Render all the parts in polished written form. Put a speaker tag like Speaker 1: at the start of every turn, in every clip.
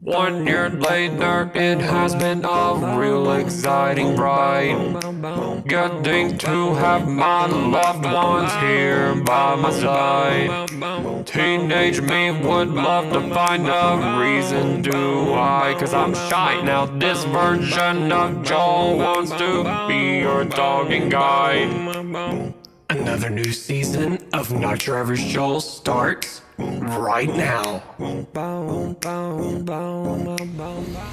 Speaker 1: 1 year later, it has been a real exciting ride. Getting to have my loved ones here by my side. Teenage me would love to find a reason to why, cause I'm shy now. This version of Joel wants to be your dog and guide. Another new season of Not Your Average Joel starts right now.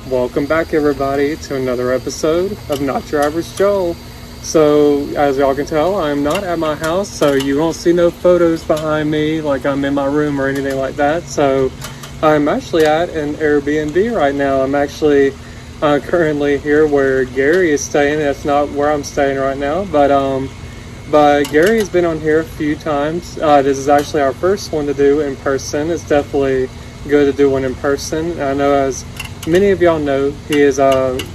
Speaker 2: Welcome back, everybody, to another episode of Not Your Average Joel. So, as y'all can tell, I'm not at my house, so you won't see no photos behind me like I'm in my room or anything like that. So, I'm actually at an Airbnb right now. I'm actually currently here where Gary is staying. That's not where I'm staying right now, but Gary has been on here a few times. This is actually our first one to do in person. It's definitely good to do one in person. I know, as many of y'all know, he is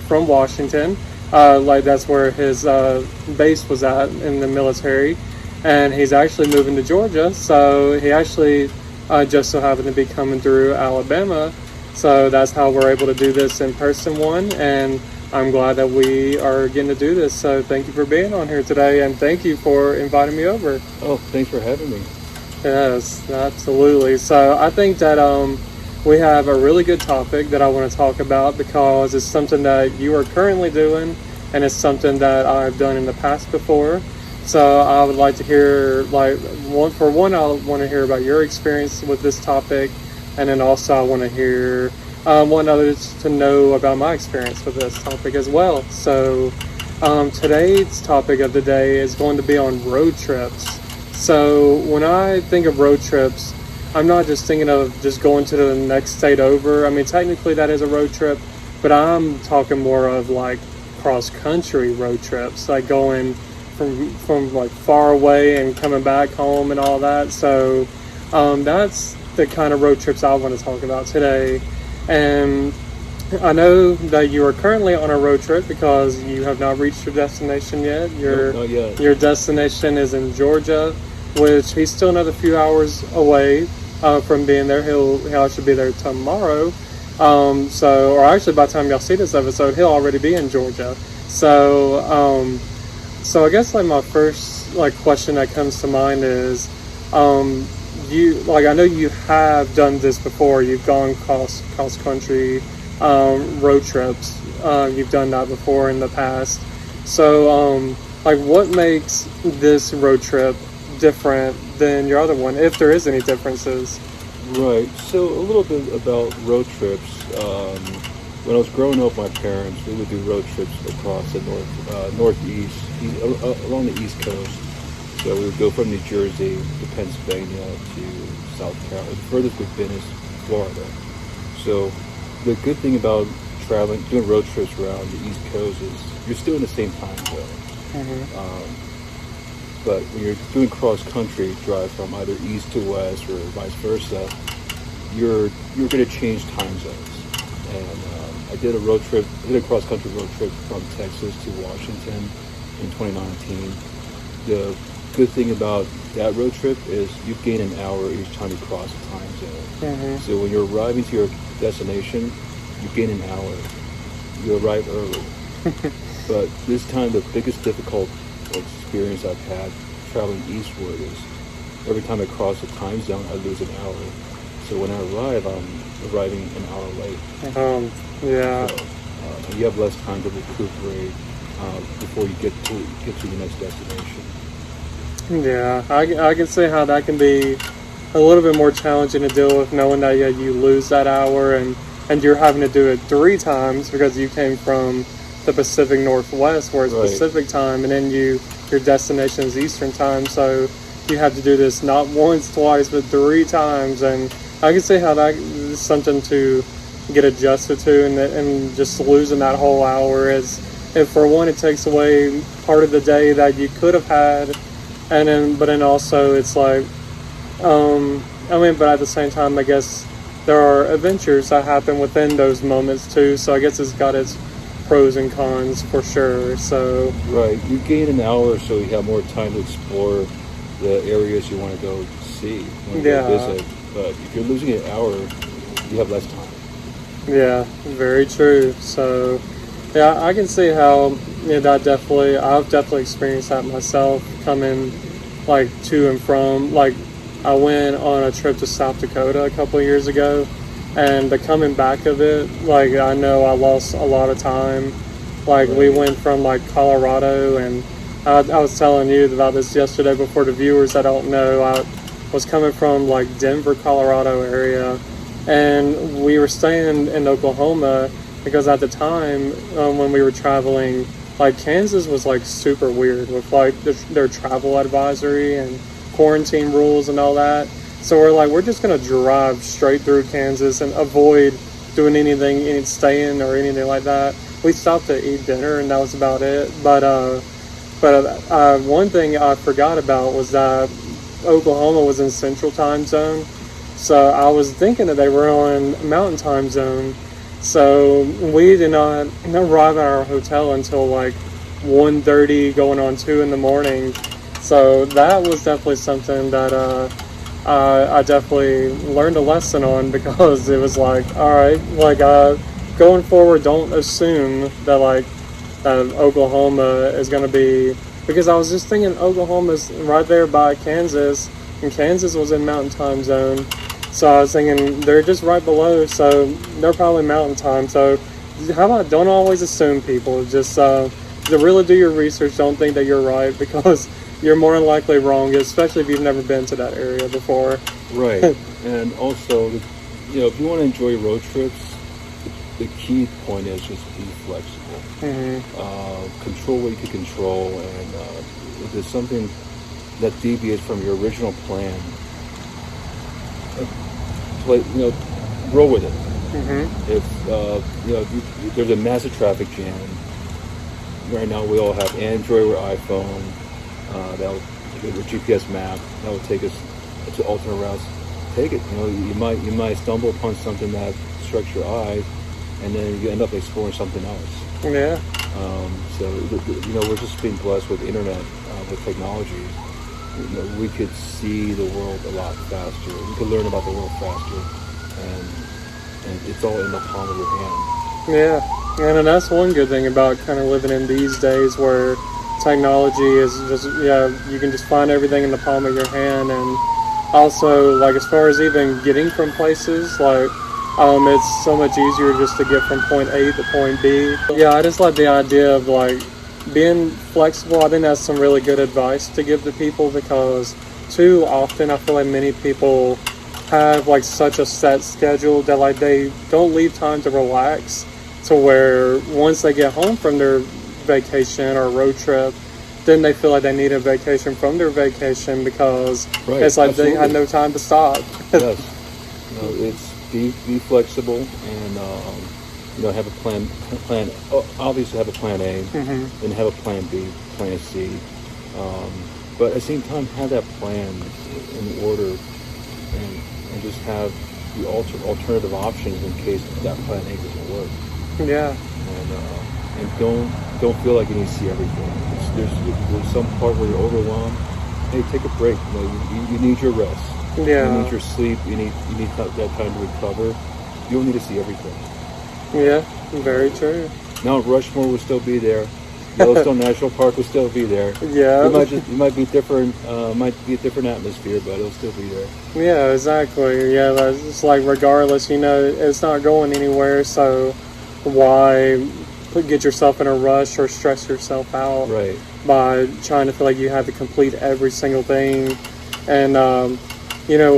Speaker 2: from Washington. That's where his base was at in the military, and he's actually moving to Georgia. So he actually just so happened to be coming through Alabama. So that's how we're able to do this in person one, and I'm glad that we are getting to do this. So thank you for being on here today, and thank you for inviting me over.
Speaker 3: Oh, thanks for having me.
Speaker 2: Yes, absolutely. So I think that we have a really good topic that I want to talk about, because it's something that you are currently doing, and it's something that I've done in the past before. So I would like to hear, I want to hear about your experience with this topic, and then also I want to hear want others to know about my experience with this topic as well. So today's topic of the day is going to be on road trips. So when I think of road trips, I'm not just thinking of just going to the next state over. I mean, technically that is a road trip, but I'm talking more of like cross-country road trips, like going from like far away and coming back home and all that. So that's the kind of road trips I want to talk about today. And I know that you are currently on a road trip because you have not reached your destination yet.
Speaker 3: Not yet.
Speaker 2: Your destination is in Georgia, which he's still another few hours away from being there. He'll actually be there tomorrow. Or actually by the time y'all see this episode, he'll already be in Georgia. So I guess my first question that comes to mind is, I know you have done this before. You've gone cross country road trips. You've done that before in the past. So what makes this road trip different than your other one, if there is any differences?
Speaker 3: Right. So a little bit about road trips. When I was growing up, my parents, we would do road trips across the northeast, along the East Coast. So we would go from New Jersey to Pennsylvania to South Carolina. The furthest we've been is Florida. So the good thing about doing road trips around the East Coast is you're still in the same time zone.
Speaker 2: Mm-hmm.
Speaker 3: But when you're doing cross-country drive from either east to west or vice versa, you're going to change time zones. And I did a cross-country road trip from Texas to Washington in 2019. The good thing about that road trip is you gain an hour each time you cross a time zone.
Speaker 2: Mm-hmm.
Speaker 3: So when you're arriving to your destination, you gain an hour. You arrive early. But this time, the biggest difficult experience I've had traveling eastward is every time I cross a time zone, I lose an hour. So when I arrive, I'm arriving an hour late.
Speaker 2: Yeah.
Speaker 3: So, you have less time to recuperate before you get to the next destination.
Speaker 2: Yeah, I can see how that can be a little bit more challenging to deal with, knowing that you lose that hour and you're having to do it 3 times because you came from the Pacific Northwest where it's
Speaker 3: Right.
Speaker 2: Pacific time, and then your destination is Eastern time, so you have to do this not once, twice, but 3 times, and I can see how that is something to get adjusted to, and just losing that whole hour is, if for one, it takes away part of the day that you could have had. But then also it's but at the same time, I guess there are adventures that happen within those moments too. So I guess it's got its pros and cons for sure. So
Speaker 3: Right, you gain an hour, so you have more time to explore the areas you want to go see, you want to go visit. But if you're losing an hour, you have less time.
Speaker 2: Yeah, very true. So, yeah, I can see how, yeah, that definitely, I've definitely experienced that myself coming like to and from. Like, I went on a trip to South Dakota a couple of years ago, and the coming back of it, like, I know I lost a lot of time. Like, we
Speaker 3: Right.
Speaker 2: went from like Colorado, and I was telling you about this yesterday before the viewers that don't know. I was coming from like Denver, Colorado area, and we were staying in Oklahoma because at the time when we were traveling, like Kansas was like super weird with like their travel advisory and quarantine rules and all that. So we're like, we're just gonna drive straight through Kansas and avoid doing anything, any staying or anything like that. We stopped to eat dinner and that was about it. But one thing I forgot about was that Oklahoma was in Central Time Zone, so I was thinking that they were on Mountain Time Zone. So we did not arrive at our hotel until like 1:30, going on 2 in the morning. So that was definitely something that I definitely learned a lesson on because it was like, all right, like going forward, don't assume that like Oklahoma is going to be, because I was just thinking Oklahoma's right there by Kansas, and Kansas was in Mountain Time Zone, so I was thinking they're just right below, so they're probably Mountain Time. So how about don't always assume people, just to really do your research. Don't think that you're right because you're more than likely wrong, especially if you've never been to that area before.
Speaker 3: Right. And also, if you want to enjoy road trips, the key point is just be flexible. Control what you can control, and if there's something that deviates from your original plan, roll with it. If there's a massive traffic jam right now, we all have Android or iPhone. That'll with GPS map that will take us to alternate routes. Take it. You might stumble upon something that strikes your eye, and then you end up exploring something else.
Speaker 2: Yeah.
Speaker 3: So we're just being blessed with internet, with technology. We could see the world a lot faster. We could learn about the world faster, and it's all in the palm of your hand.
Speaker 2: Yeah, and that's one good thing about kind of living in these days where technology is just, yeah, you can just find everything in the palm of your hand. And also, like, as far as even getting from places, like, it's so much easier just to get from point A to point B. Yeah, I just like the idea of like being flexible. I think that's some really good advice to give to people because too often I feel like many people have like such a set schedule that like they don't leave time to relax, to where once they get home from their vacation or road trip, then they feel like they need a vacation from their vacation because it's like
Speaker 3: absolutely.
Speaker 2: they had no time to stop.
Speaker 3: Yes, it's be flexible and have a plan. Obviously, have a plan A, and have a plan B, plan C. But at the same time, have that plan in order, and just have the alternative options in case that plan A doesn't work.
Speaker 2: Yeah.
Speaker 3: And don't feel like you need to see everything. There's some part where you're overwhelmed. Hey, take a break. You need your rest.
Speaker 2: Yeah.
Speaker 3: You need your sleep. You need that time to recover. You don't need to see everything.
Speaker 2: Yeah, very true.
Speaker 3: Mount Rushmore will still be there. Yellowstone National Park will still be there.
Speaker 2: Yeah.
Speaker 3: It might be different. Might be a different atmosphere, but it'll still be there.
Speaker 2: Yeah, exactly. Yeah, it's like regardless, it's not going anywhere. So why get yourself in a rush or stress yourself out
Speaker 3: Right.
Speaker 2: by trying to feel like you have to complete every single thing, and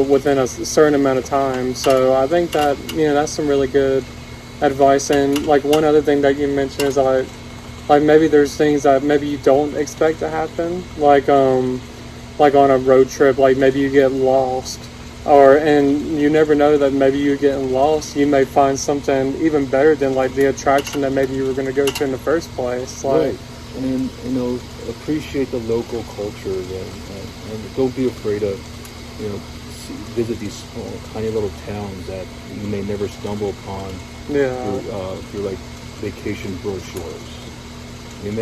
Speaker 2: within a certain amount of time. So I think that that's some really good advice. And like one other thing that you mentioned is like maybe there's things that maybe you don't expect to happen, like on a road trip, like maybe you get lost, and you never know that maybe you getting lost, you may find something even better than like the attraction that maybe you were going to go to in the first place. Like,
Speaker 3: right. And appreciate the local culture, and don't be afraid of visit these small, tiny little towns that you may never stumble upon.
Speaker 2: Yeah.
Speaker 3: Through like vacation brochures. It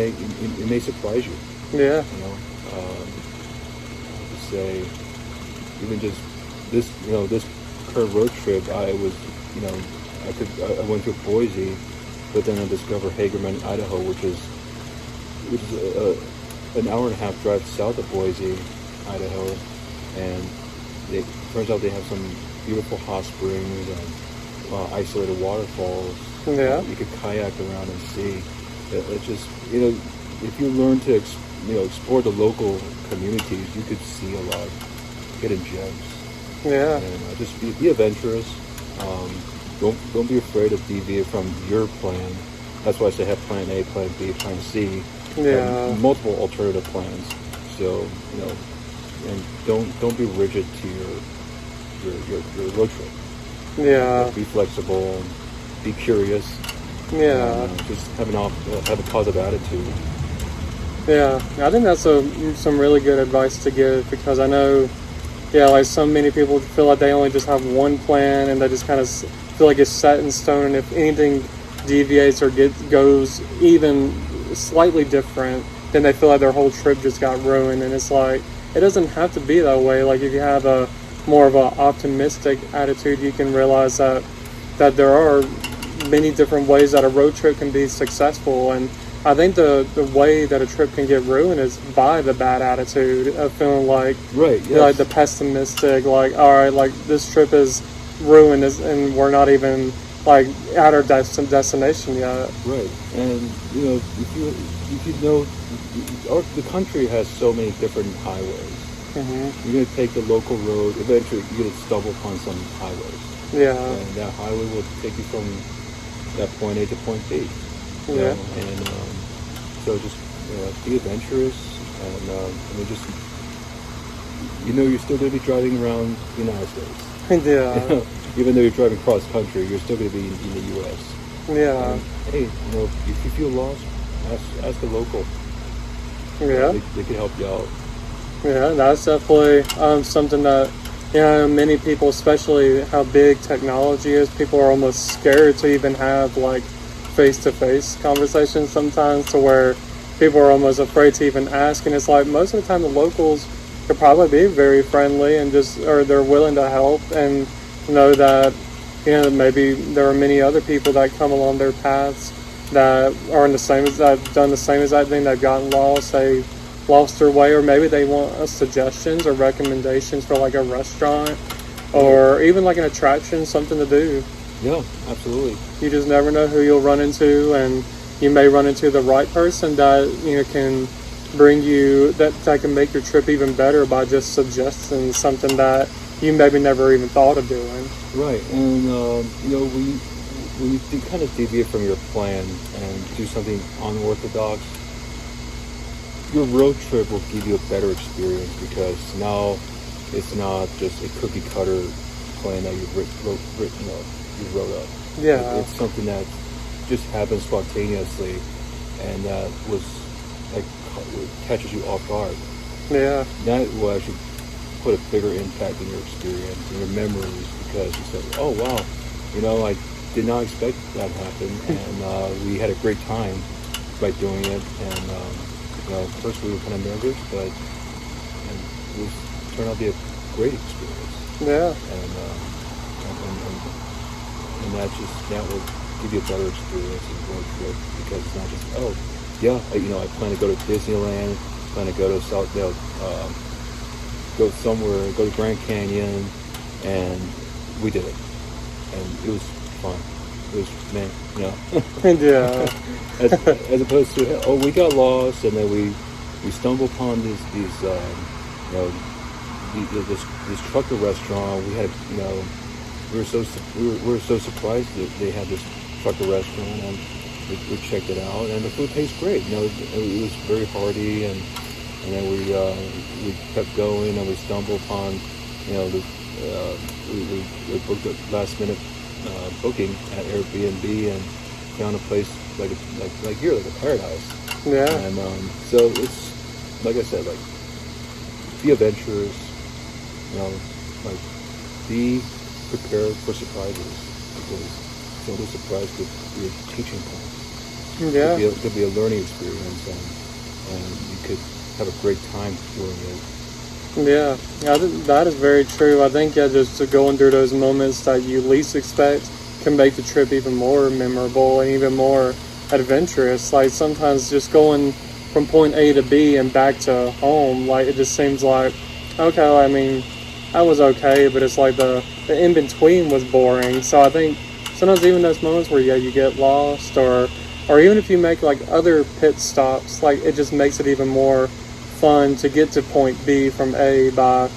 Speaker 3: may surprise you.
Speaker 2: Yeah.
Speaker 3: To say, even just this current road trip, I was I went to Boise, but then I discovered Hagerman, Idaho, which is an hour and a half drive south of Boise, Idaho, and it turns out they have some beautiful hot springs and isolated waterfalls.
Speaker 2: Yeah.
Speaker 3: You could kayak around and see. It just, if you learn to explore the local communities, you could see a lot, hidden gems.
Speaker 2: Yeah.
Speaker 3: And just be adventurous. Don't be afraid to deviate from your plan. That's why I say have plan A, plan B, plan C.
Speaker 2: Yeah.
Speaker 3: Multiple alternative plans. So and don't be rigid to your road trip.
Speaker 2: Yeah.
Speaker 3: Be flexible. Be curious.
Speaker 2: Yeah.
Speaker 3: Just have a positive attitude.
Speaker 2: Yeah, I think that's some really good advice to give, because I know, like so many people feel like they only just have one plan and they just kind of feel like it's set in stone, and if anything deviates or goes even slightly different, then they feel like their whole trip just got ruined. And it's like, it doesn't have to be that way. Like if you have a more of an optimistic attitude, you can realize that there are many different ways that a road trip can be successful. And I think the way that a trip can get ruined is by the bad attitude of feeling like,
Speaker 3: right, yes.
Speaker 2: Like the pessimistic, like, all right, like this trip is ruined and we're not even like at our destination yet.
Speaker 3: Right, and if you know, the country has so many different highways.
Speaker 2: Mm-hmm.
Speaker 3: You're going to take the local road. Eventually, you're going to stumble upon some highways.
Speaker 2: Yeah.
Speaker 3: And that highway will take you from that point A to point B.
Speaker 2: Yeah.
Speaker 3: And so just be adventurous, and just you're still going to be driving around the United States.
Speaker 2: Yeah.
Speaker 3: Even though you're driving cross country, you're still going to be in the U.S.
Speaker 2: Yeah.
Speaker 3: And, hey, if you feel lost, ask a local.
Speaker 2: Yeah.
Speaker 3: They can help you out.
Speaker 2: Yeah, that's definitely something that, many people, especially how big technology is, people are almost scared to even have like face-to-face conversations sometimes, to where people are almost afraid to even ask. And it's like most of the time the locals could probably be very friendly and or they're willing to help, and know that maybe there are many other people that come along their paths that are in the same as that, done the same exact thing. They've gotten lost, they lost their way, or maybe they want suggestions or recommendations for like a restaurant or even like an attraction, something to do.
Speaker 3: Yeah, absolutely.
Speaker 2: You just never know who you'll run into, and you may run into the right person that can bring you that can make your trip even better by just suggesting something that you maybe never even thought of doing.
Speaker 3: Right, and when you kind of deviate from your plan and do something unorthodox, your road trip will give you a better experience, because now it's not just a cookie cutter plan that you wrote up.
Speaker 2: Yeah.
Speaker 3: It's something that just happens spontaneously, and that was like catches you off guard.
Speaker 2: Yeah.
Speaker 3: That will actually put a bigger impact in your experience and your memories, because you said, "Oh wow, I did not expect that to happen," and we had a great time by doing it. And first we were kind of nervous, but it turned out to be a great experience.
Speaker 2: Yeah.
Speaker 3: And that will give you a better experience in road trip, because it's not just I plan to go to Disneyland, plan to go to go somewhere, go to Grand Canyon, and we did it, and it was fun. It was
Speaker 2: Yeah.
Speaker 3: as opposed to we got lost, and then we stumbled upon this trucker restaurant. We had we were so surprised that they had this trucker restaurant, and we checked it out, and the food tastes great. It was very hearty, and then we kept going, and we stumbled upon we booked a last minute booking at Airbnb, and found a place like here, like a paradise.
Speaker 2: Yeah.
Speaker 3: And so it's like I said, like be adventurous, be prepared for surprises, because some of the surprise could be a teaching point.
Speaker 2: Yeah.
Speaker 3: It could be a learning experience, and you could have a great time doing it.
Speaker 2: Yeah, that is very true. I think just going through those moments that you least expect can can make the trip even more memorable and even more adventurous. Like sometimes just going from point A to B and back to home, like it just seems like, okay, I mean, I was okay, but it's like the in between was boring. So I think sometimes even those moments where you get lost, or even if you make like other pit stops, like it just makes it even more fun to get to point B from A by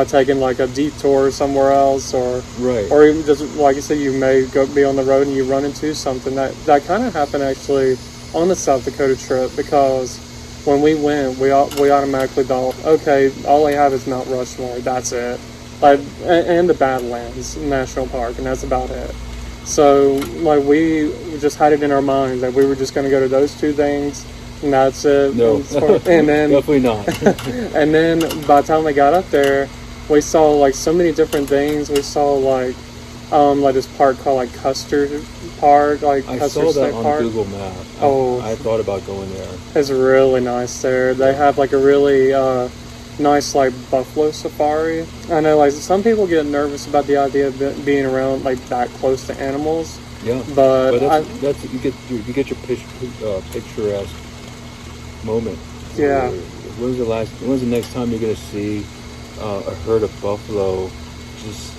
Speaker 2: taking like a detour somewhere else,
Speaker 3: Right.
Speaker 2: or even just like you said, you may be on the road and you run into something that kind of happened actually on the South Dakota trip, because when we went, we automatically thought, okay, all they have is Mount Rushmore, that's it, like, and the Badlands National Park, and that's about it. So like we just had it in our minds that we were just going to go to those two things, and that's it.
Speaker 3: No,
Speaker 2: And then
Speaker 3: definitely not.
Speaker 2: and then by the time we got up there, we saw like so many different things. We saw like this park called like Custer Park, like
Speaker 3: I
Speaker 2: Custer
Speaker 3: saw that
Speaker 2: State
Speaker 3: on
Speaker 2: Park.
Speaker 3: Google Map.
Speaker 2: Oh.
Speaker 3: I thought about going there.
Speaker 2: It's really nice there. They have like a really nice like buffalo safari. I know like some people get nervous about the idea of being around like that close to animals.
Speaker 3: Yeah,
Speaker 2: But
Speaker 3: that's you get your picturesque moment.
Speaker 2: Yeah.
Speaker 3: When's the next time you're gonna see a herd of buffalo just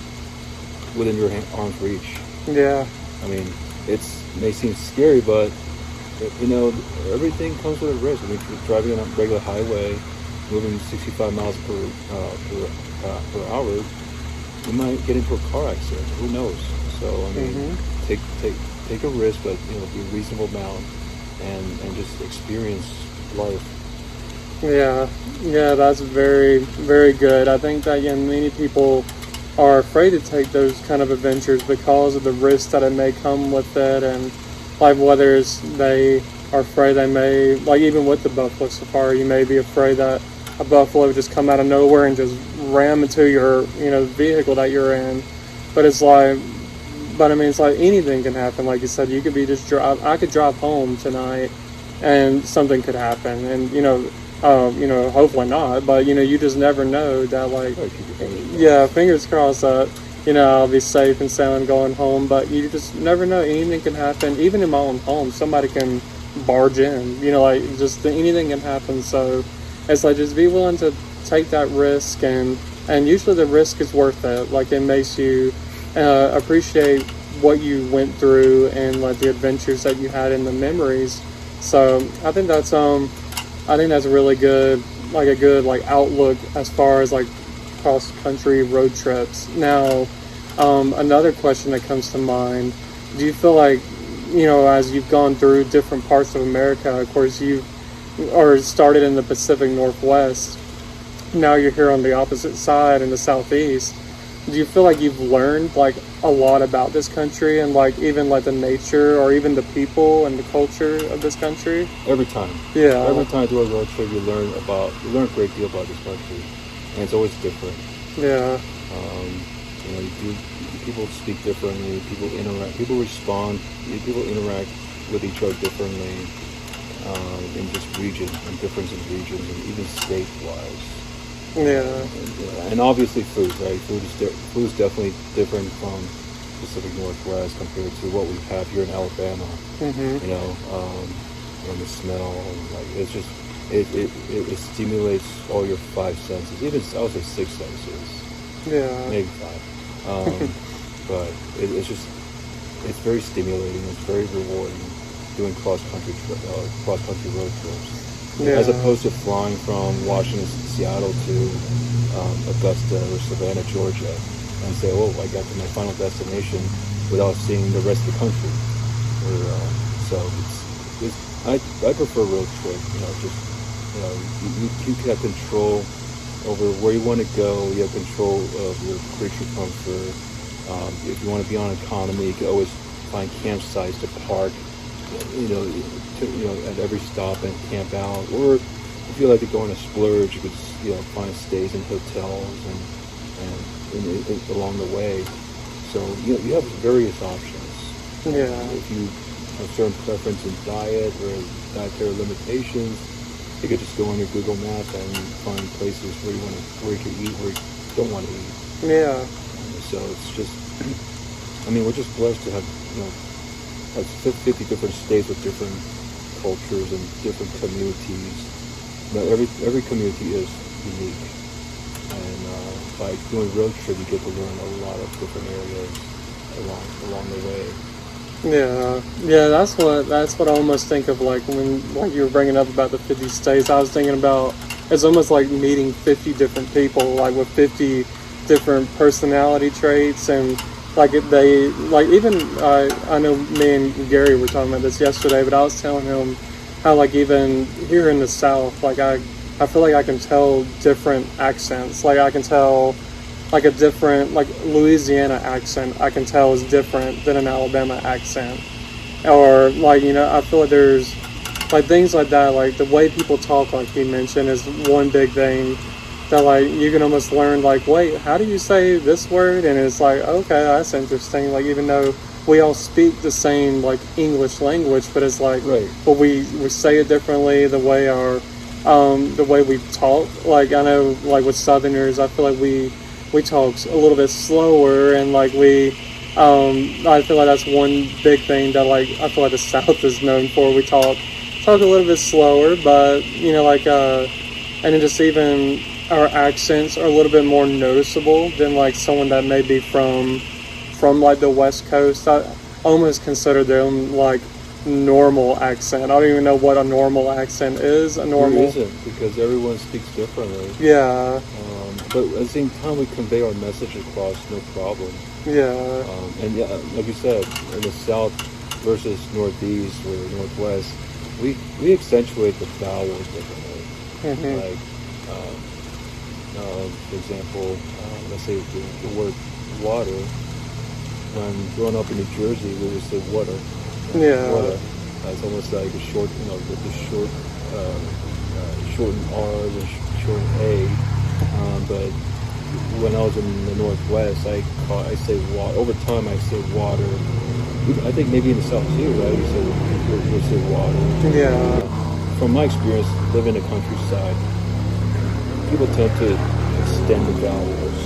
Speaker 3: within your arm's reach?
Speaker 2: Yeah.
Speaker 3: I mean, it may seem scary, but you know, everything comes with a risk. I mean, if you're driving on a regular highway, moving 65 miles per hour, you might get into a car accident. Who knows? So I mean, take a risk, but you know, be a reasonable amount, and just experience life.
Speaker 2: Yeah, that's very, very good. I think that many people are afraid to take those kind of adventures because of the risks that it may come with it, and like whether it's they are afraid they may, like even with the buffalo safari, you may be afraid that a buffalo would just come out of nowhere and just ram into your, vehicle that you're in. But it's like, I mean, it's like anything can happen. Like you said, you could be I could drive home tonight and something could happen, and hopefully not, but you just never know that, like, yeah, fingers crossed that I'll be safe and sound going home, but you just never know. Anything can happen. Even in my own home, somebody can barge in, like, just anything can happen. So it's like, just be willing to take that risk, and usually the risk is worth it. Like, it makes you appreciate what you went through and like the adventures that you had and the memories. So I think that's really good, like a good like outlook as far as like cross country road trips. Now, another question that comes to mind: do you feel like, as you've gone through different parts of America, of course you started in the Pacific Northwest, now you're here on the opposite side in the Southeast. Do you feel like you've learned like a lot about this country, and like even like the nature or even the people and the culture of this country?
Speaker 3: Every time.
Speaker 2: Yeah.
Speaker 3: Every time through a road trip, you learn a great deal about this country, and it's always different.
Speaker 2: Yeah.
Speaker 3: People speak differently. People interact. People respond. People interact with each other differently in just regions, and difference in regions, and even state-wise.
Speaker 2: Yeah.
Speaker 3: And obviously food, right? Food is definitely different from Pacific Northwest compared to what we have here in Alabama.
Speaker 2: Mm-hmm.
Speaker 3: And the smell, like it's just it stimulates all your five senses. Even I would say six senses.
Speaker 2: Yeah.
Speaker 3: Maybe five. But it's very stimulating. It's very rewarding doing cross country road trips.
Speaker 2: Yeah.
Speaker 3: As opposed to flying from Washington, Seattle to Augusta or Savannah, Georgia, and say, "Oh, I got to my final destination," without seeing the rest of the country. I prefer road trip. You have control over where you want to go. You have control of your creature comfort. If you want to be on economy, you can always find campsites to park. At every stop and camp out, or if you like to go on a splurge, you could find stays in hotels and along the way. So you have various options.
Speaker 2: Yeah.
Speaker 3: If you have certain preference in diet or dietary limitations, you could just go on your Google Map and find places where you can eat, where you don't want to eat.
Speaker 2: Yeah.
Speaker 3: So it's just, I mean, we're just blessed to have has 50 different states with different cultures and different communities. Every community is unique, and by doing road trip, you get to learn a lot of different areas along the way.
Speaker 2: Yeah, that's what I almost think of, like when like you were bringing up about the 50 states. I was thinking about it's almost like meeting 50 different people, like with 50 different personality traits, and like they like even I know me and Gary were talking about this yesterday, but I was telling him how like even here in the South, like I feel like I can tell different accents. Like I can tell like a different like Louisiana accent I can tell is different than an Alabama accent, or like I feel like there's like things like that, like the way people talk, like he mentioned, is one big thing that like you can almost learn, like, wait, how do you say this word? And it's like, okay, that's interesting. Like even though we all speak the same like English language, but it's like,
Speaker 3: right,
Speaker 2: but we say it differently, the way we talk. Like I know like with Southerners, I feel like we talk a little bit slower, and like I feel like that's one big thing that like I feel like the South is known for. We talk a little bit slower, but and then just even our accents are a little bit more noticeable than like someone that may be from like the West Coast. I almost consider them like normal accent. I don't even know what a normal accent is. A normal
Speaker 3: there isn't, because everyone speaks differently.
Speaker 2: Yeah.
Speaker 3: But at the same time, we convey our message across, no problem.
Speaker 2: Yeah.
Speaker 3: And yeah, like you said, in the South versus Northeast or Northwest, we accentuate the vowels differently.
Speaker 2: Mm-hmm.
Speaker 3: Like, for example, let's say the word water. When growing up in New Jersey, we would say water.
Speaker 2: Yeah.
Speaker 3: Water. It's almost like a short, the short, shortened R and shortened A. But when I was in the Northwest, I say water. Over time, I say water. I think maybe in the South too, right? We say water.
Speaker 2: Yeah.
Speaker 3: From my experience, living in the countryside, people tend to extend the vowels.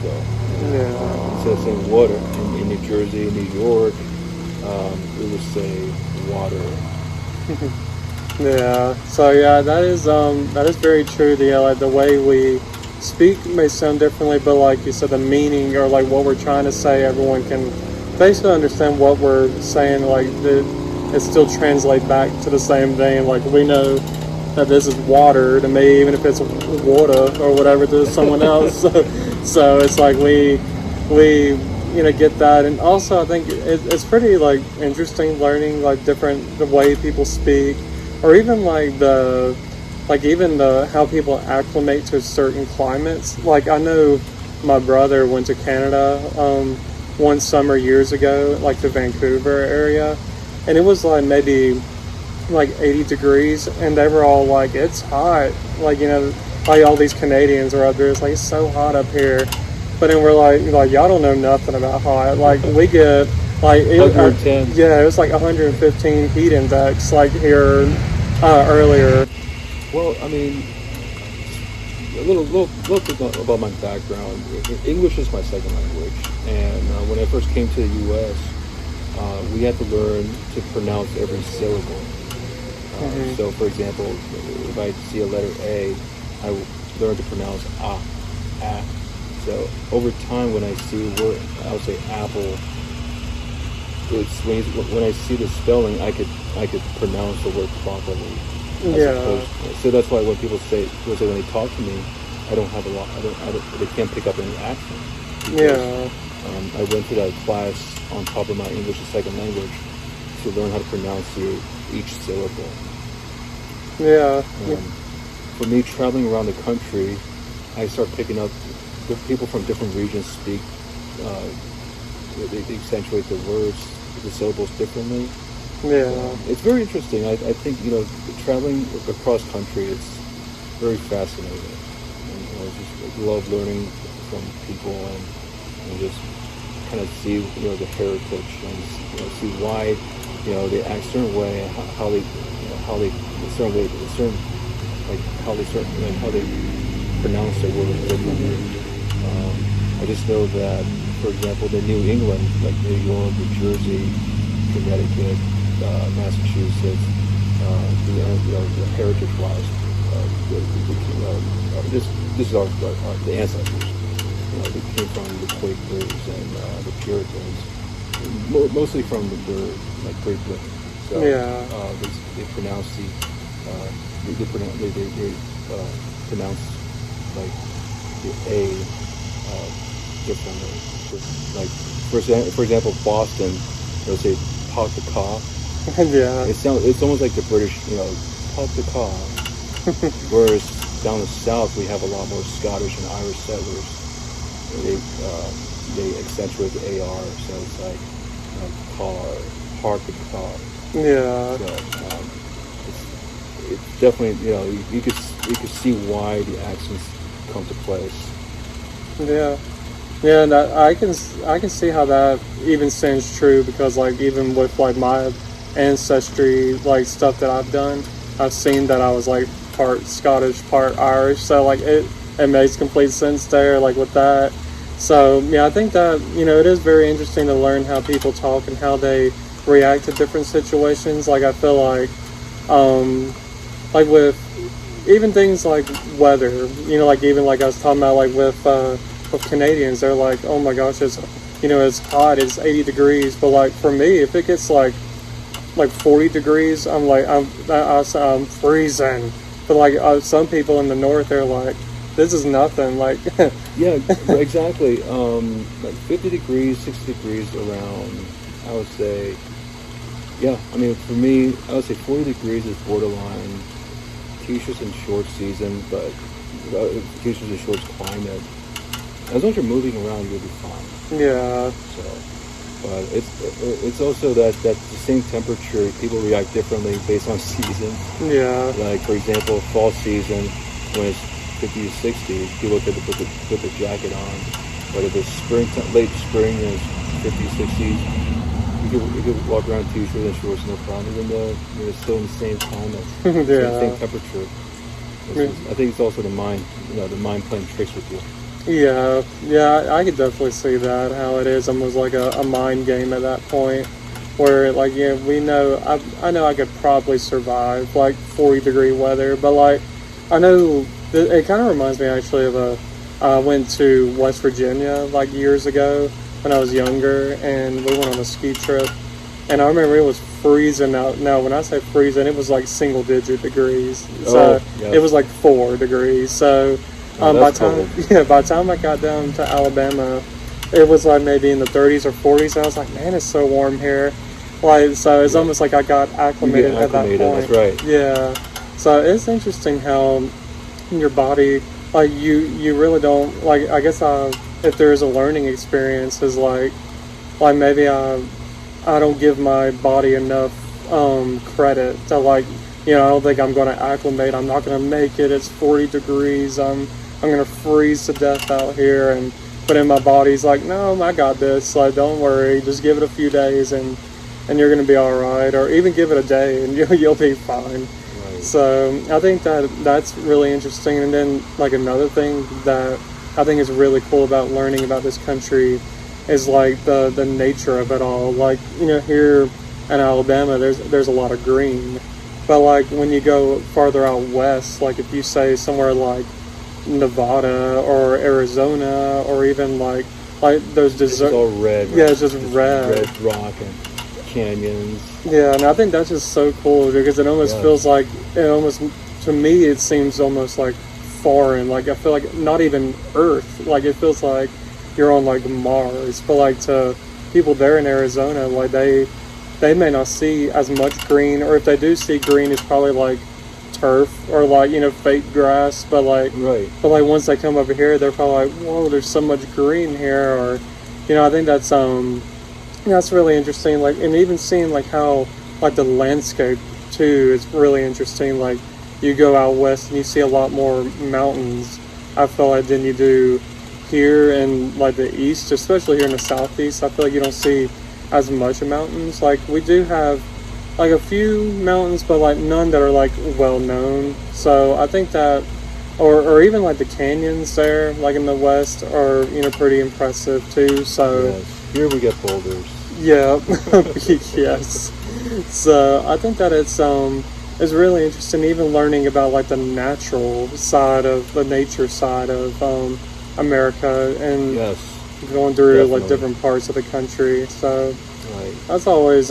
Speaker 3: So instead of saying water in New Jersey, New York, we would say water.
Speaker 2: Yeah. So yeah, that is very true. Like the way we speak may sound differently, but like you said, the meaning or like what we're trying to say, everyone can basically understand what we're saying. Like it still translates back to the same thing. Like we know that this is water to me, even if it's water or whatever to someone else. So it's like we get that. And also I think it's pretty like interesting learning like the way people speak, or even like how people acclimate to certain climates. Like I know my brother went to Canada one summer years ago, like the Vancouver area, and it was like maybe like 80 degrees, and they were all like, it's hot, like like all these Canadians are up there, it's like, it's so hot up here. But then we're like y'all don't know nothing about hot. Like we get like it was like 115 heat index like here earlier.
Speaker 3: Well, I mean, a little bit about my background. English is my second language, and when I first came to the U.S., we had to learn to pronounce every syllable. So, for example, if I see a letter A, I learn to pronounce ah. So, over time, when I see a word, I would say apple. It's when I see the spelling, I could pronounce the word properly. So that's why when people say when they talk to me, I don't have a lot. They can't pick up any accent. Because, I went to that class on top of my English as second language to learn how to pronounce each syllable. For me, traveling around the country, I start picking up the people from different regions speak. They accentuate the words, the syllables differently. It's very interesting. I think traveling across country, it's very fascinating. And, just love learning from people and just kind of see the heritage and see why they act a certain way, how they pronounce their words differently. I just know that for example, the New England, like New York, New Jersey, Connecticut, Massachusetts, heritage-wise, this is the ancestors. They came from the Quakers and the Puritans, mostly from the like Great Britain. So
Speaker 2: Yeah.
Speaker 3: they pronounce pronounce like the A differently. Like for example, Boston, they'll say "pot the car."
Speaker 2: Yeah.
Speaker 3: It's almost like the British, "pot the car." Whereas down the south, we have a lot more Scottish and Irish settlers. They accentuate the AR, so it's like car, park the car.
Speaker 2: Yeah.
Speaker 3: So it's definitely you could see why the accents come to place.
Speaker 2: Yeah. Yeah, and I can see how that even stands true, because like even with like my ancestry, like stuff that I've done, I've seen that I was like part Scottish, part Irish, so like it makes complete sense there, like with that. So yeah, I think that it is very interesting to learn how people talk and how they react to different situations. Like I feel like with even things like weather, like even like I was talking about, like with Canadians, they're like, oh my gosh, it's hot, it's 80 degrees, but like for me, if it gets like 40 degrees, I'm freezing. But like some people in the north, they're like, this is nothing. Like,
Speaker 3: Yeah, exactly. Like 50 degrees, 60 degrees around, I would say. Yeah, I mean, for me, I would say 40 degrees is borderline t-shirts and shorts season, but t-shirts and shorts climate. As long as you're moving around, you'll be fine.
Speaker 2: yeah,
Speaker 3: So, but it's also that the same temperature, people react differently based on season.
Speaker 2: yeah,
Speaker 3: Like for example, fall season, when it's 50 to 60, people tend to put the jacket on. But if it's late spring and it's 50, 60s, you could walk around t-shirts and shorts no problem, even though you're still in the same climate,
Speaker 2: yeah.
Speaker 3: same temperature. I think it's also the mind, the mind playing tricks with you.
Speaker 2: Yeah, I could definitely see that, how it is almost like a mind game at that point, where like we know I know I could probably survive like 40-degree weather, but like I know it kind of reminds me actually of I went to West Virginia like years ago when I was younger, and we went on a ski trip, and I remember it was freezing out. Now when I say freezing, it was like single digit degrees, so
Speaker 3: yes.
Speaker 2: it was like 4 degrees. So by the time I got down to Alabama, it was like maybe in the 30s or 40s. I was like, man, it's so warm here. Like, so it's almost like I got acclimated at that point.
Speaker 3: That's right.
Speaker 2: Yeah. So it's interesting how your body, like you really don't, like, I guess if there is a learning experience, is like maybe I don't give my body enough credit to, like, I don't think I'm going to acclimate. I'm not going to make it. It's 40 degrees. I'm going to freeze to death out here. But in my body's like, no, I got this. Like, don't worry. Just give it a few days and you're going to be all right. Or even give it a day and you'll be fine.
Speaker 3: Right.
Speaker 2: So I think that's really interesting. And then like another thing that I think is really cool about learning about this country is like the nature of it all. Like, here in Alabama, there's a lot of green. But like when you go farther out west, like if you say somewhere like Nevada or Arizona, or even like those desert,
Speaker 3: it's all red.
Speaker 2: Yeah, it's just red.
Speaker 3: Red rock and canyons.
Speaker 2: Yeah, and I think that's just so cool, because it almost feels like, to me it seems almost like foreign. Like I feel like not even Earth. Like it feels like you're on like Mars. But like to people there in Arizona, like they may not see as much green, or if they do see green, it's probably like turf or like fake grass. But like once they come over here, they're probably like, whoa, there's so much green here. Or I think that's really interesting. Like, and even seeing like how like the landscape too is really interesting. Like you go out west and you see a lot more mountains, I feel like, than you do here in like the east, especially here in the southeast. I feel like you don't see as much mountains. Like we do have like a few mountains, but like none that are like well known. So I think that or even like the canyons there, like in the west, are pretty impressive too. So
Speaker 3: Yes. Here we get boulders.
Speaker 2: yeah, yes. So I think that it's really interesting, even learning about like the natural side of the nature side of America and
Speaker 3: Yes.
Speaker 2: going through like
Speaker 3: Definitely.
Speaker 2: different parts of the country. So
Speaker 3: Right.
Speaker 2: that's always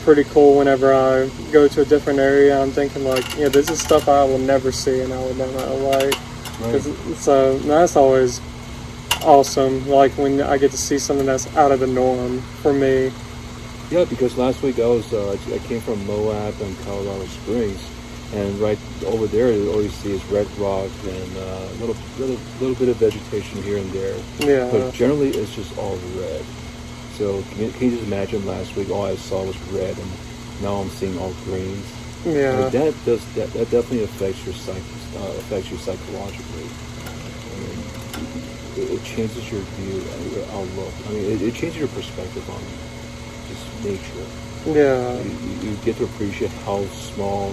Speaker 2: pretty cool whenever I go to a different area. I'm thinking like, this is stuff I will never see in Alabama. Like,
Speaker 3: Right.
Speaker 2: so that's always awesome. Like when I get to see something that's out of the norm for me.
Speaker 3: Yeah, because last week I came from Moab and Colorado Springs, and right over there all you see is red rock and little bit of vegetation here and there.
Speaker 2: Yeah.
Speaker 3: But generally it's just all red. So can you just imagine last week all I saw was red, and now I'm seeing all greens.
Speaker 2: Yeah.
Speaker 3: Like that definitely affects your affects you psychologically. I mean, it changes your view, your outlook. I mean, it changes your perspective on just nature.
Speaker 2: Yeah.
Speaker 3: You get to appreciate how small,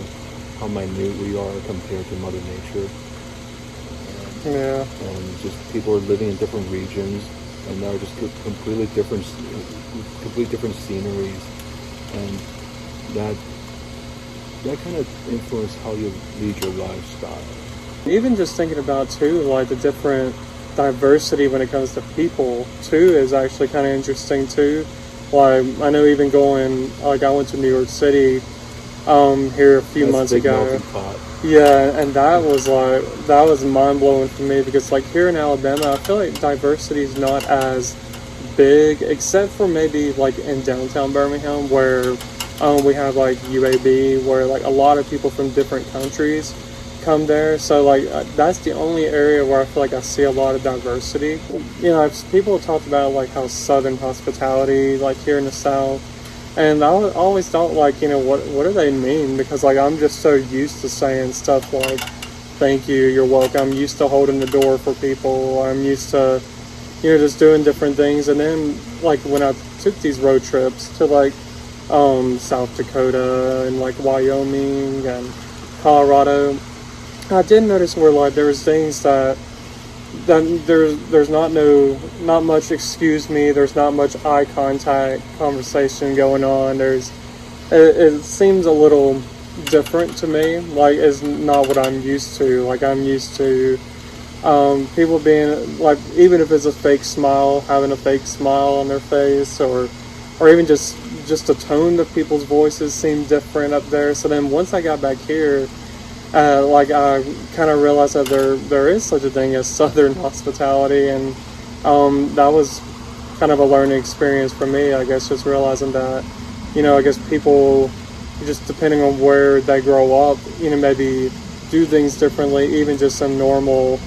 Speaker 3: how minute we are compared to Mother Nature.
Speaker 2: Yeah.
Speaker 3: And just people are living in different regions, and they're just completely different sceneries, and that kind of influence how you lead your lifestyle.
Speaker 2: Even just thinking about too, like the different diversity when it comes to people too is actually kind of interesting too. Like I know even going, like I went to New York City here a few months
Speaker 3: Big
Speaker 2: ago.
Speaker 3: melting pot.
Speaker 2: Yeah, and that was mind blowing for me because like here in Alabama, I feel like diversity is not as big, except for maybe like in downtown Birmingham where we have like UAB, where like a lot of people from different countries come there. So like that's the only area where I feel like I see a lot of diversity. People have talked about like how Southern hospitality, like here in the South. And I always thought, like, what do they mean? Because, like, I'm just so used to saying stuff like, thank you, you're welcome. I'm used to holding the door for people. I'm used to, just doing different things. And then, like, when I took these road trips to, like, South Dakota and, like, Wyoming and Colorado, I did notice where, like, there was things that there's not much excuse me, there's not much eye contact conversation going on. It seems a little different to me, like it's not what I'm used to. Like I'm used to people being like, even if it's a fake smile, having a fake smile on their face, or even just the tone of people's voices seemed different up there. So then once I got back here, like I kind of realized that there is such a thing as Southern hospitality, and that was kind of a learning experience for me. I guess just realizing that, I guess people, just depending on where they grow up, maybe do things differently. Even just some normal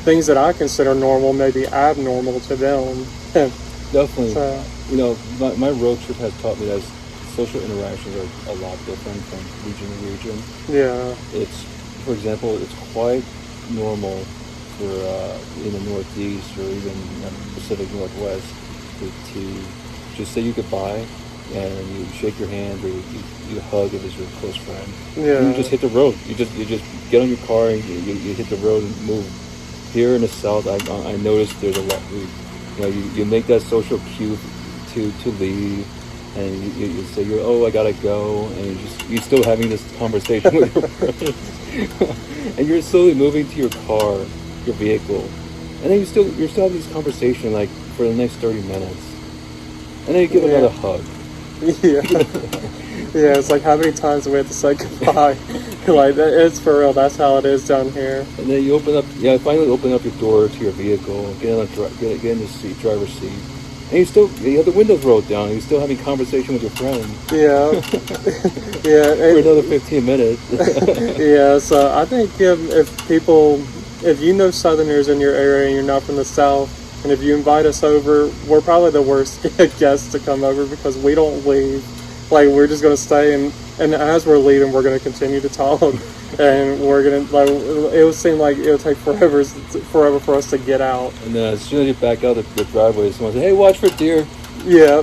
Speaker 2: things that I consider normal, maybe abnormal to them.
Speaker 3: Definitely.
Speaker 2: So,
Speaker 3: My road trip has taught me that social interactions are a lot different from region to region.
Speaker 2: yeah.
Speaker 3: For example, it's quite normal for in the Northeast or even Pacific Northwest to just say you goodbye and you shake your hand or you hug if it's your close friend.
Speaker 2: Yeah.
Speaker 3: You just hit the road. You just get on your car and you hit the road and move. Here in the South, I noticed there's a lot. You make that social cue to leave. And you say, I gotta go, and you're still having this conversation with your friends, and you're slowly moving to your car, your vehicle, and then you're still having this conversation like for the next 30 minutes, and then you give another hug.
Speaker 2: Yeah. Yeah, it's like how many times do we have to say goodbye? Like it's for real. That's how it is down here.
Speaker 3: And then you finally open up your door to your vehicle, get in the driver's seat. And you have the windows rolled down, and you're still having conversation with your friend.
Speaker 2: Yeah. Yeah.
Speaker 3: For another 15 minutes.
Speaker 2: Yeah, so I think if you know Southerners in your area and you're not from the South, and if you invite us over, we're probably the worst guests to come over because we don't leave. Like, we're just going to stay, and as we're leaving, we're going to continue to talk. And we're going to, like, it would seem like it would take forever for us to get out.
Speaker 3: And as soon as you back out the driveway, someone says, "Hey, watch for deer."
Speaker 2: Yeah.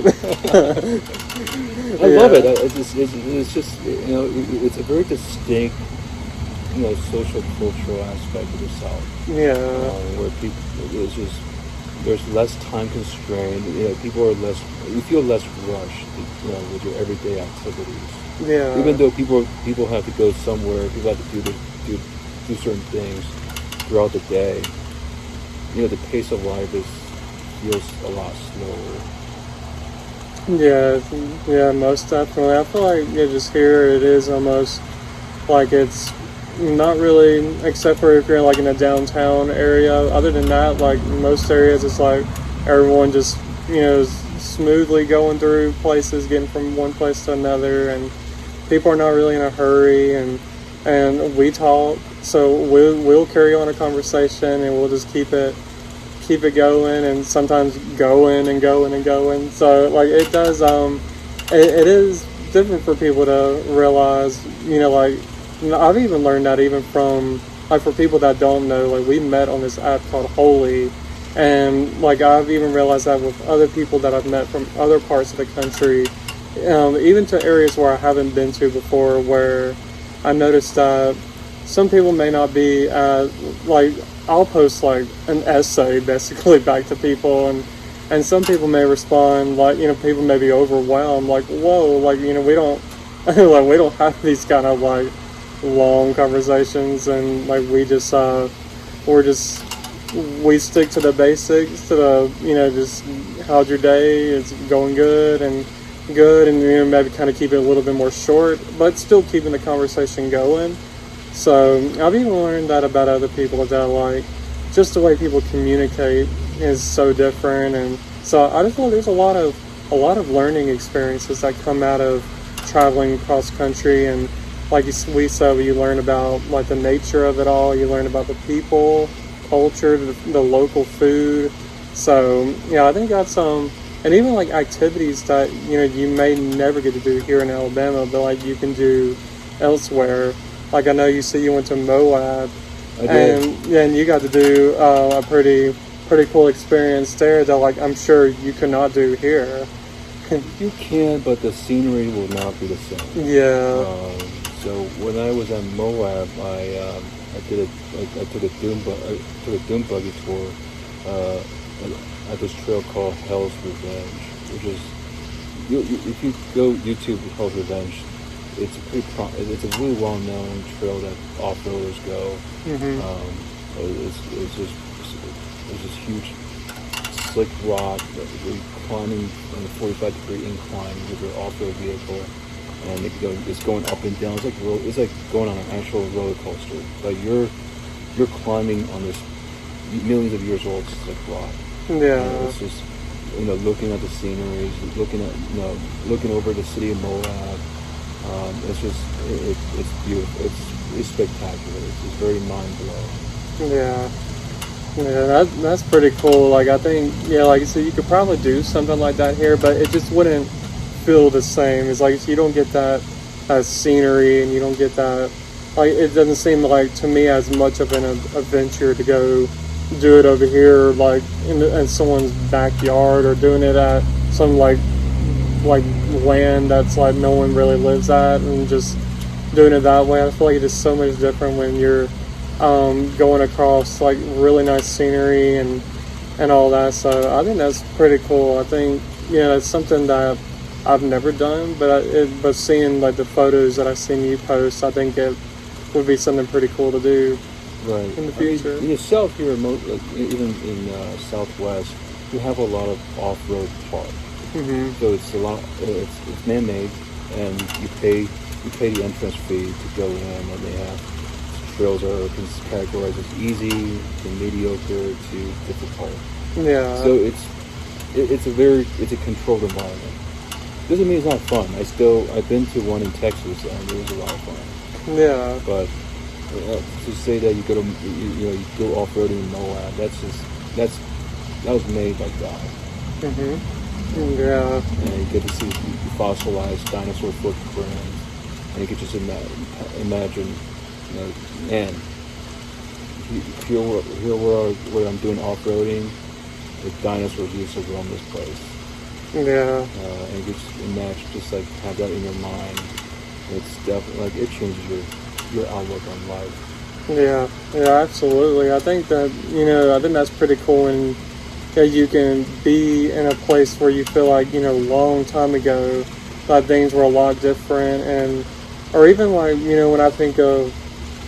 Speaker 3: I love it. It's just it's a very distinct social cultural aspect of the South,
Speaker 2: Yeah.
Speaker 3: where people it's just there's less time constraint. People are less. You feel less rushed, with your everyday activities.
Speaker 2: Yeah.
Speaker 3: Even though people have to go somewhere, people have to do certain things throughout the day. The pace of life is feels a lot slower.
Speaker 2: Yeah, yeah, most definitely. I feel like just here it is almost like it's not really, except for if you're like in a downtown area. Other than that, like most areas, it's like everyone just is smoothly going through places, getting from one place to another, and people are not really in a hurry. And we talk, so we'll carry on a conversation, and we'll just keep it going, and sometimes going and going and going. So like it does it is different for people to realize, like I've even learned that even from like for people that don't know, like we met on this app called Holy, and like I've even realized that with other people that I've met from other parts of the country, even to areas where I haven't been to before, where I noticed that some people may not be like I'll post like an essay basically back to people, and some people may respond like people may be overwhelmed like whoa, like we don't like we don't have these kind of like long conversations, and like we're just we stick to the basics, to the just how's your day, it's going good and maybe kind of keep it a little bit more short but still keeping the conversation going. So I've even learned that about other people, that like just the way people communicate is so different, and so I just feel like there's a lot of learning experiences that come out of traveling cross country, and like we said, you learn about like the nature of it all, you learn about the people, culture, the local food. So yeah, I think that's and even like activities that you may never get to do here in Alabama, but like you can do elsewhere. Like I know you said you went to Moab,
Speaker 3: I did.
Speaker 2: and you got to do a pretty cool experience there that like I'm sure you could not do here.
Speaker 3: You can, but the scenery will not be the same.
Speaker 2: Yeah.
Speaker 3: So when I was at Moab, I did I took a dune buggy tour at this trail called Hell's Revenge, which is if you go YouTube Hell's Revenge, it's a really well known trail that off-roaders go.
Speaker 2: Mhm.
Speaker 3: It's just there's this huge slick rock that you're climbing on a 45-degree incline with your off-road vehicle, and it's going up and down. It's like going on an actual roller coaster, but you're climbing on this millions of years old slick rock.
Speaker 2: Yeah.
Speaker 3: It's just looking at the sceneries, looking over the city of Moab. It's just it's beautiful. It's spectacular. It's just very mind blowing.
Speaker 2: Yeah. Yeah, that's pretty cool. Like I think, yeah, like so you could probably do something like that here, but it just wouldn't feel the same. It's like you don't get that scenery, and you don't get that. Like it doesn't seem like to me as much of an adventure to go do it over here, like in someone's backyard, or doing it at some like land that's like no one really lives at, and just doing it that way. I feel like it's just so much different when you're going across like really nice scenery and all that. So I think that's pretty cool. I think it's something that I've never done, but seeing like the photos that I've seen you post, I think it would be something pretty cool to do
Speaker 3: Right.
Speaker 2: in the future.
Speaker 3: In the south here, even in Southwest, you have a lot of off-road parks.
Speaker 2: Hmm.
Speaker 3: So it's a lot. It's man-made, and you pay the entrance fee to go in, and they have trails are categorized as easy to mediocre to difficult.
Speaker 2: Yeah.
Speaker 3: So it's a controlled environment. Doesn't mean it's not fun. I've been to one in Texas, and it was a lot of fun.
Speaker 2: Yeah.
Speaker 3: But to say that you go off roading in Moab, that was made by God.
Speaker 2: Hmm. Yeah.
Speaker 3: And you get to see the fossilized dinosaur footprint, and you could just imagine, man, here where I'm doing off roading, the dinosaurs used to roam this place.
Speaker 2: Yeah.
Speaker 3: And you could just imagine, just like have that in your mind. It's definitely like it changes your outlook on life.
Speaker 2: Yeah, yeah, absolutely. I think that, I think that's pretty cool, and that you can be in a place where you feel like, long time ago, that things were a lot different, and, or even like, when I think of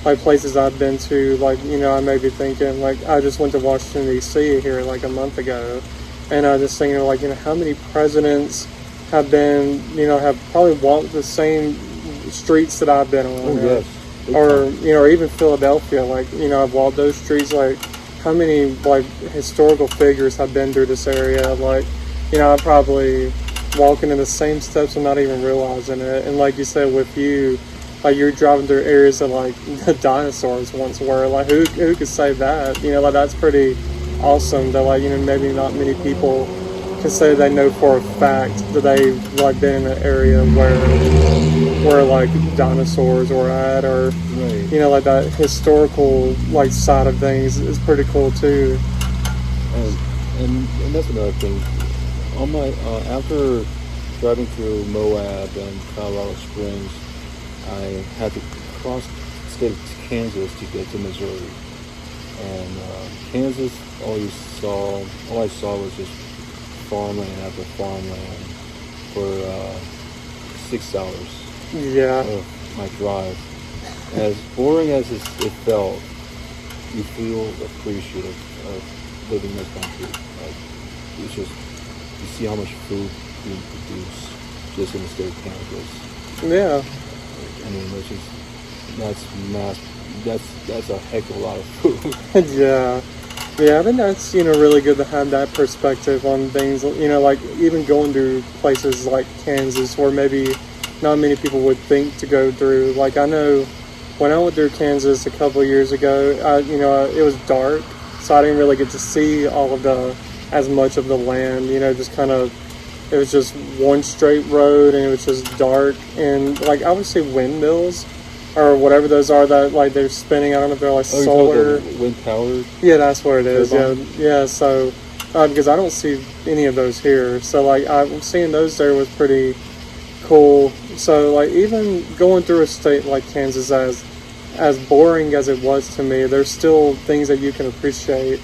Speaker 2: like places I've been to, like, I may be thinking, like, I just went to Washington, D.C. here like a month ago, and I was just thinking, like, how many presidents have been, have probably walked the same streets that I've been on.
Speaker 3: Oh yes.
Speaker 2: Or or even Philadelphia, like, I've walked those streets. Like, how many like historical figures have been through this area? Like, I'm probably walking in the same steps and not even realizing it. And like you said, with you, like, you're driving through areas that like the dinosaurs once were. Like, who could say that? Like, that's pretty awesome. That, like, maybe not many people can say they know for a fact that they've like been in an area where like dinosaurs were at, or
Speaker 3: Right.
Speaker 2: like that historical like side of things is pretty cool too.
Speaker 3: And that's another thing. On my after driving through Moab and Colorado Springs, I had to cross the state of Kansas to get to Missouri. And Kansas, all I saw was just farmland after farmland for 6 hours
Speaker 2: Yeah,
Speaker 3: of my drive. As boring as it felt, you feel appreciative of living in this country. Like, it's just, you see how much food being produced just in the state of Kansas.
Speaker 2: yeah.
Speaker 3: I mean, that's a heck of a lot of food.
Speaker 2: Yeah, I think that's really good to have that perspective on things. Like, even going through places like Kansas, where maybe not many people would think to go through. Like, I know when I went through Kansas a couple of years ago, it was dark, so I didn't really get to see as much of the land. Just kind of, it was just one straight road, and it was just dark, and like I would say windmills or whatever those are that like they're spinning. I don't know if they're like solar.
Speaker 3: Wind powered.
Speaker 2: Yeah, that's what it is.
Speaker 3: Turbine?
Speaker 2: Yeah. So because I don't see any of those here, so like I'm seeing those there was pretty cool. So like even going through a state like Kansas, as boring as it was to me, there's still things that you can appreciate.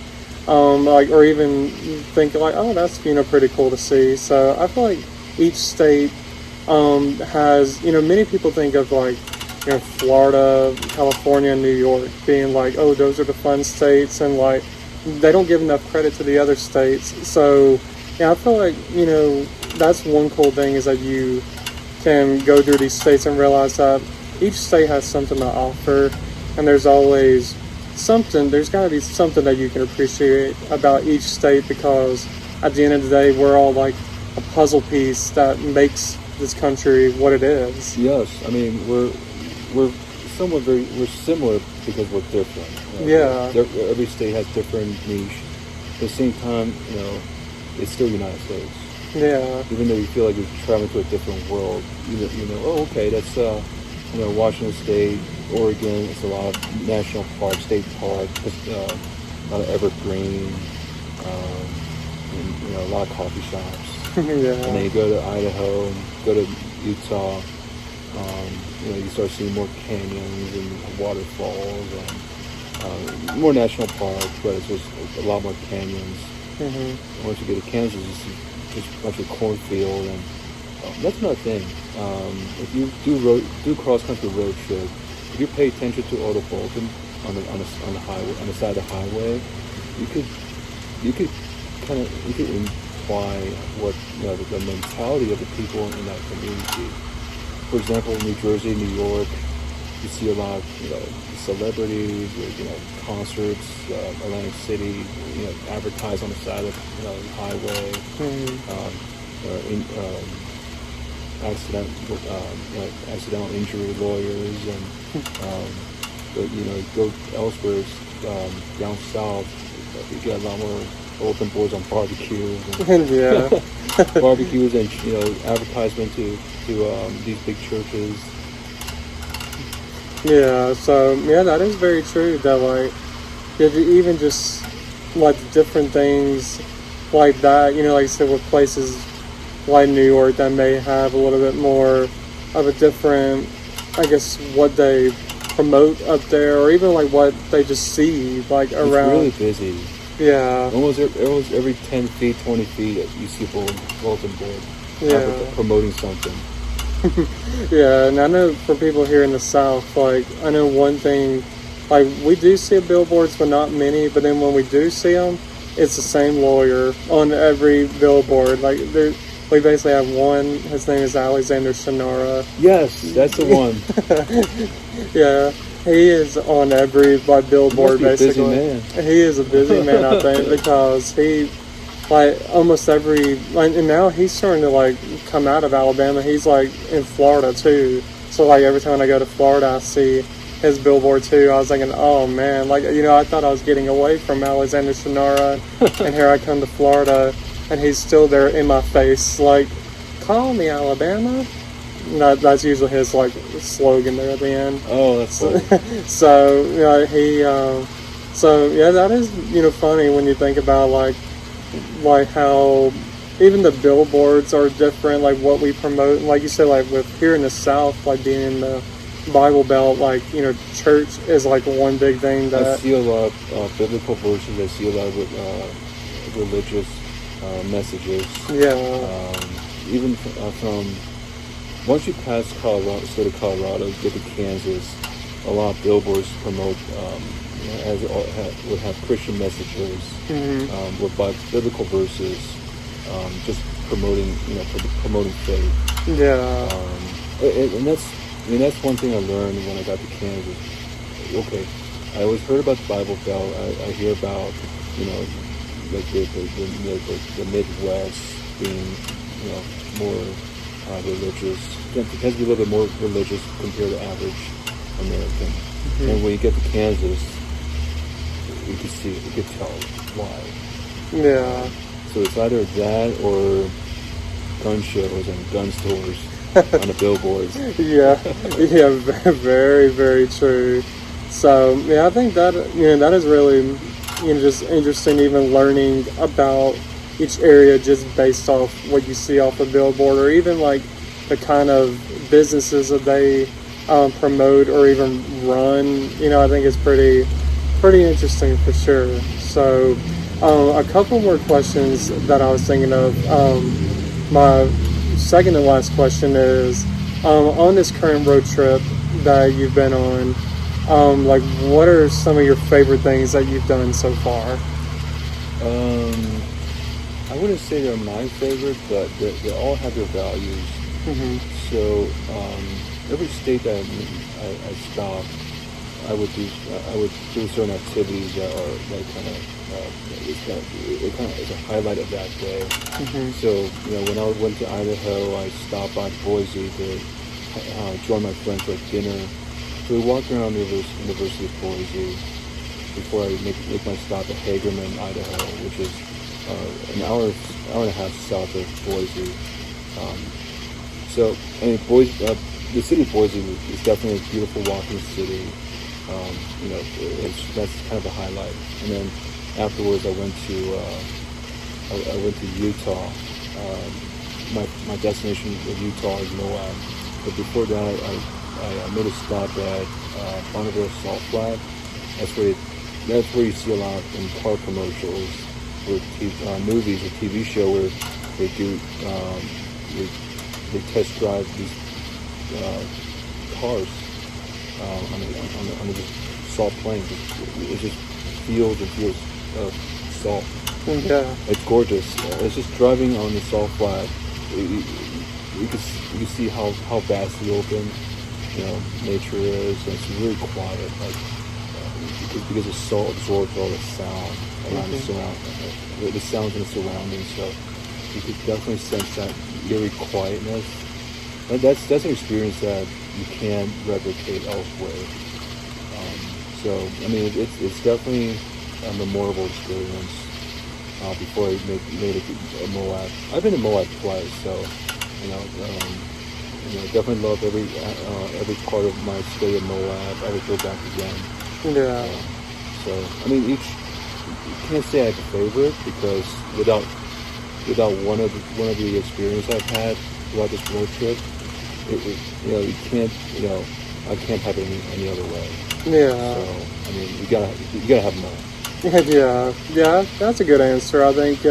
Speaker 2: Like, or even think like, oh, that's pretty cool to see. So I feel like each state has many people think of like Florida, California, and New York being like, oh, those are the fun states, and like they don't give enough credit to the other states. So yeah, I feel like that's one cool thing, is that you can go through these states and realize that each state has something to offer, and there's always there's got to be something that you can appreciate about each state, because at the end of the day, we're all like a puzzle piece that makes this country what it is.
Speaker 3: Yes, I mean we're similar because we're different.
Speaker 2: Yeah.
Speaker 3: Every state has different niche. At the same time, it's still United States.
Speaker 2: Yeah.
Speaker 3: Even though you feel like you're traveling to a different world, oh, okay, that's Washington State, Oregon. It's a lot of national parks, state parks, a lot of evergreen, and, a lot of coffee shops.
Speaker 2: Yeah.
Speaker 3: And then you go to Idaho, go to Utah. You start seeing more canyons and waterfalls and more national parks, but it's just a lot more canyons.
Speaker 2: Mm-hmm.
Speaker 3: Once you get to Kansas, you see just a bunch of cornfield, and that's another thing. If you do cross-country road trip, if you pay attention to all the bulletin on the highway, on the side of the highway, you could imply what the mentality of the people in that community. For example, New Jersey, New York, you see a lot of celebrities, concerts, Atlantic City, advertised on the side of the highway, accidental injury lawyers, and but go elsewhere, down south, you get a lot more open boards on barbecues. And,
Speaker 2: Yeah.
Speaker 3: barbecues and advertisement to these big churches.
Speaker 2: Yeah, so yeah, that is very true. That like, if you even just like different things like that, like I said, with places like New York that may have a little bit more of a different, I guess, what they promote up there, or even like what they just see like
Speaker 3: It's
Speaker 2: around.
Speaker 3: really busy.
Speaker 2: Yeah,
Speaker 3: Almost every 10 feet, 20 feet, you see a bulletin board
Speaker 2: yeah.
Speaker 3: promoting something.
Speaker 2: Yeah, and I know for people here in the South, like, I know one thing, like, we do see billboards, but not many, but then when we do see them, it's the same lawyer on every billboard. Like, we basically have one, his name is Alexander Shannara.
Speaker 3: Yes, that's the one.
Speaker 2: Yeah, he is on every, like, billboard,
Speaker 3: He must be a busy
Speaker 2: basically.
Speaker 3: man.
Speaker 2: He is a busy man, I think, because he, like, almost every, like, and now he's starting to like come out of Alabama. He's like in Florida too, so like every time I go to Florida I see his billboard too. I was thinking, oh man, like, I thought I was getting away from Alexander Shannara, and here I come to Florida and he's still there in my face, like, call me Alabama. That's usually his like slogan there at the end.
Speaker 3: Oh, that's funny.
Speaker 2: So he so yeah, that is funny when you think about like how even the billboards are different, like what we promote. Like you said, like with here in the South, like being in the Bible Belt, like church is like one big thing
Speaker 3: I
Speaker 2: that
Speaker 3: see a lot of biblical verses. I see a lot of religious messages. Even from once you pass Colorado, state of Colorado, get to Kansas, a lot of billboards promote would have Christian messages, with biblical verses, just promoting promoting faith. And that's one thing I learned when I got to Kansas. Okay, I always heard about the Bible Belt. I hear about like the Midwest being more religious. It tends to be a little bit more religious compared to average American. And when you get to Kansas, you could tell why.
Speaker 2: yeah
Speaker 3: So it's either that or gun shows and gun stores on the billboards.
Speaker 2: yeah very, very true. So yeah, I think that that is really just interesting, even learning about each area just based off what you see off the billboard, or even like the kind of businesses that they promote or even run. I think it's pretty interesting for sure. So a couple more questions that I was thinking of. My second to last question is, on this current road trip that you've been on, like, what are some of your favorite things that you've done so far?
Speaker 3: I wouldn't say they're my favorite, but they all have their values. So every state that I stop, I would do certain activities that are like kind of it's a highlight of that day. So when I went to Idaho, I stopped by Boise to join my friends for dinner. So we walked around the University of Boise before I make my stop at Hagerman, Idaho, which is an hour and a half south of Boise. So Boise, the city of Boise is definitely a beautiful walking city. That's kind of a highlight. And then afterwards, I went to Utah. My destination of Utah is Moab. But before that, I made a stop at Bonneville Salt Flat. That's where you see a lot in car commercials, with movies or TV show where they do they test drive these cars on the salt plains. It just fields and fields of salt.
Speaker 2: Yeah.
Speaker 3: It's gorgeous. It's just driving on the salt flat. You can see how vastly open nature is, and it's really quiet. Like because the salt absorbs all the sound around the sounds in the surroundings. So you could definitely sense that eerie quietness. And that's an experience that you can't replicate elsewhere. So I mean, it's definitely a memorable experience. Before I made it to Moab, I've been to Moab twice, so definitely love every part of my stay in Moab. I would go back again.
Speaker 2: Yeah.
Speaker 3: So I mean, you can't say I have a favorite, because without one of the experience I've had throughout this road trip, you can't I can't have it any other way.
Speaker 2: Yeah.
Speaker 3: So I mean, you gotta have none.
Speaker 2: Yeah, that's a good answer. I think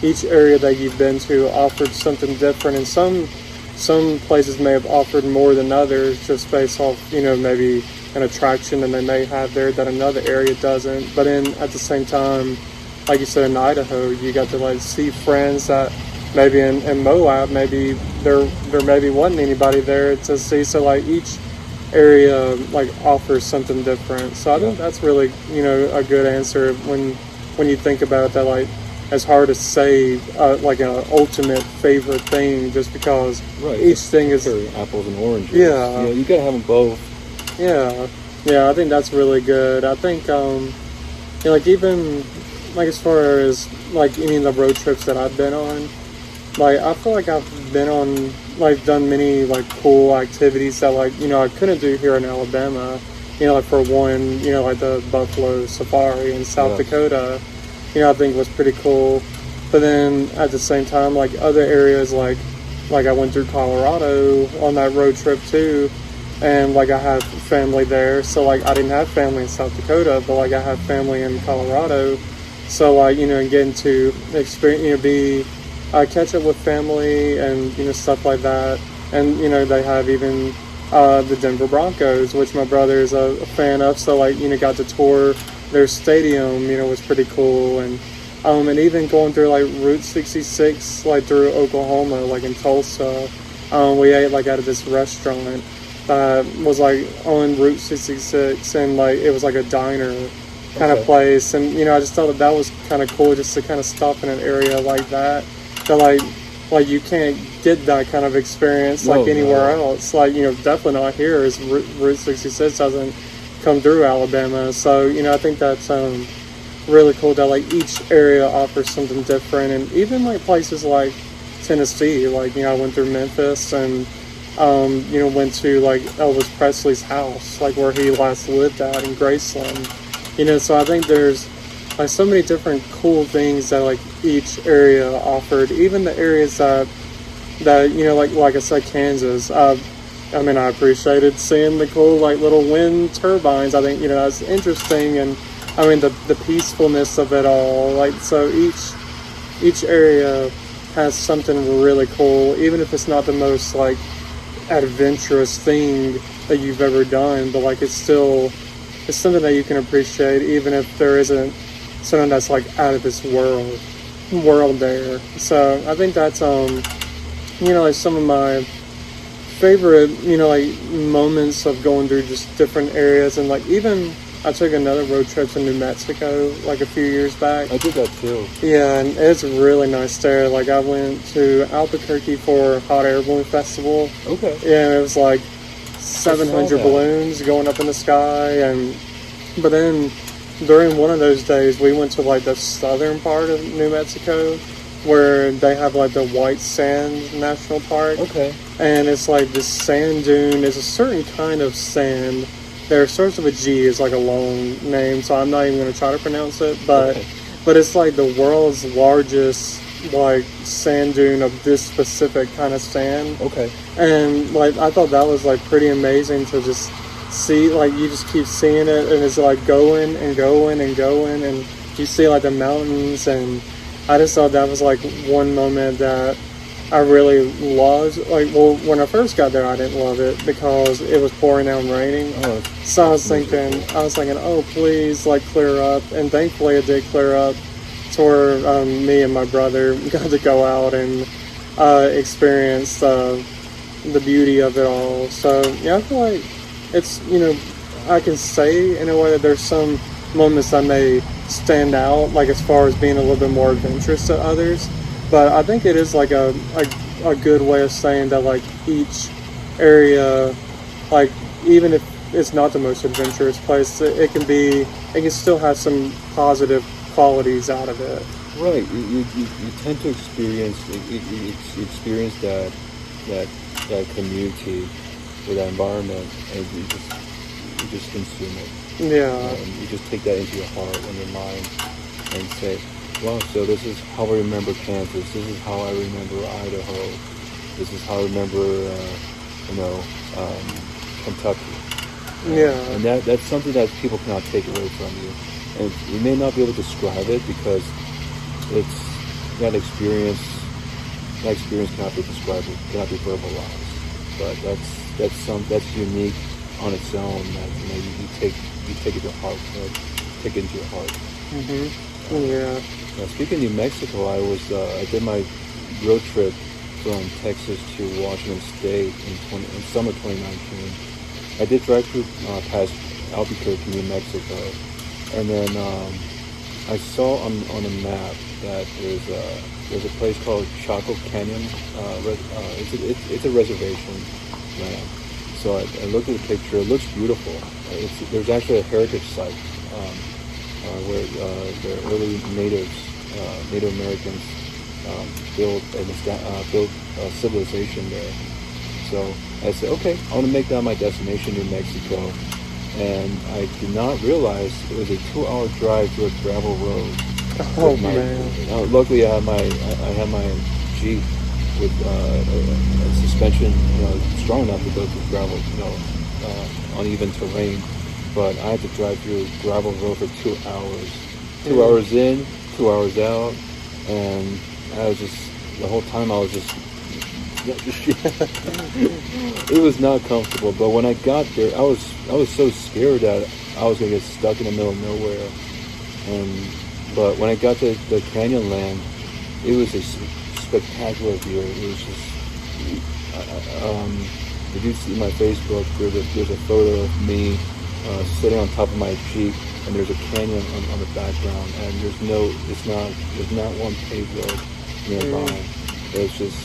Speaker 2: each area that you've been to offered something different, and some places may have offered more than others, just based off maybe an attraction that they may have there that another area doesn't. But then at the same time, like you said, in Idaho, you got to like see friends that maybe in Moab, maybe there maybe wasn't anybody there to see. So like each area like offers something different. So I think that's really a good answer when you think about it. That like it's hard to say like an ultimate favorite thing, just because each thing is
Speaker 3: apples and oranges.
Speaker 2: Yeah,
Speaker 3: you gotta have them both.
Speaker 2: Yeah. I think that's really good. I think like even like as far as like any of the road trips that I've been on, like I feel like I've been on like done many like cool activities that like I couldn't do here in Alabama. Like for one, like the Buffalo Safari in South Dakota, I think was pretty cool. But then at the same time, like other areas like I went through Colorado on that road trip too, and like I have family there. So like I didn't have family in South Dakota, but like I have family in Colorado. So like and getting to experience be catch up with family and stuff like that. And they have even the Denver Broncos, which my brother is a fan of. So like got to tour their stadium. Was pretty cool. And even going through like Route 66, like through Oklahoma, like in Tulsa, we ate like out of this restaurant that was like on Route 66, and like it was like a diner kind of place. And I just thought that was kind of cool, just to kind of stop in an area like that. That like you can't get that kind of experience like anywhere else. Like definitely not here. As Route 66 doesn't come through Alabama. So I think that's really cool that like each area offers something different. And even like places like Tennessee, like I went through Memphis and went to like Elvis Presley's house, like where he last lived at in Graceland. So I think there's like so many different cool things that like each area offered. Even the areas that like I said, Kansas. I mean, I appreciated seeing the cool like little wind turbines. I think that's interesting, and I mean the peacefulness of it all. Like so, each area has something really cool, even if it's not the most like adventurous thing that you've ever done. But like it's something that you can appreciate, even if there isn't something that's like out of this world there. So I think that's like some of my favorite like moments of going through just different areas. And like even I took another road trip to New Mexico like a few years back.
Speaker 3: I did that too.
Speaker 2: Yeah, and it's really nice there. Like I went to Albuquerque for Hot Air Balloon Festival.
Speaker 3: Okay.
Speaker 2: Yeah, and it was like 700 balloons going up in the sky. But then during one of those days, we went to like the southern part of New Mexico, where they have like the White Sands National Park.
Speaker 3: Okay. And
Speaker 2: it's like this sand dune. It's a certain kind of sand. There starts with a G. It's like a long name, so I'm not even going to try to pronounce it. But it's like the world's largest like sand dune of this specific kind of sand.
Speaker 3: Okay.
Speaker 2: And like I thought that was like pretty amazing to just see. Like you just keep seeing it, and it's like going and going and going, and you see like the mountains. And I just thought that was like one moment that I really loved. Like, well, when I first got there, I didn't love it because it was pouring down raining. So I was thinking, oh, please, like, clear up. And thankfully, it did clear up to where me and my brother got to go out and experience the beauty of it all. So, yeah, I feel like it's, I can say in a way that there's some moments that may stand out, like as far as being a little bit more adventurous to others. But I think it is like a good way of saying that like each area, like even if it's not the most adventurous place, it can still have some positive qualities out of it.
Speaker 3: Right, you tend to experience that community or that environment, and you just consume it.
Speaker 2: Yeah.
Speaker 3: And you just take that into your heart and your mind and say, wow, so this is how I remember Kansas. This is how I remember Idaho. This is how I remember, Kentucky.
Speaker 2: Yeah.
Speaker 3: And that's something that people cannot take away from you. And you may not be able to describe it because it's that experience. That experience cannot be described, cannot be verbalized. But that's unique on its own. That you take it to heart, take it into your heart.
Speaker 2: Yeah.
Speaker 3: Now, speaking of New Mexico, I did my road trip from Texas to Washington State in summer 2019. I did drive through past Albuquerque, New Mexico, and then I saw on a map that there's a place called Chaco Canyon. It's a reservation land. So I looked at the picture. It looks beautiful. There's actually a heritage site where the early Native Americans built a civilization there. So I said, okay, I want to make that my destination, New Mexico. And I did not realize it was a 2-hour drive through a gravel road.
Speaker 2: Oh man!
Speaker 3: Luckily, I had my Jeep with a suspension, strong enough to go through gravel, uneven terrain. But I had to drive through gravel road for 2 hours. 2 hours in, 2 hours out, and I was just the whole time I was just. It was not comfortable, but when I got there, I was so scared that I was gonna get stuck in the middle of nowhere. But when I got to the canyon land, it was a spectacular view. It was just. If you see my Facebook, there's a photo of me sitting on top of my Jeep, and there's a canyon on the background, and there's not one paved road nearby. It's just.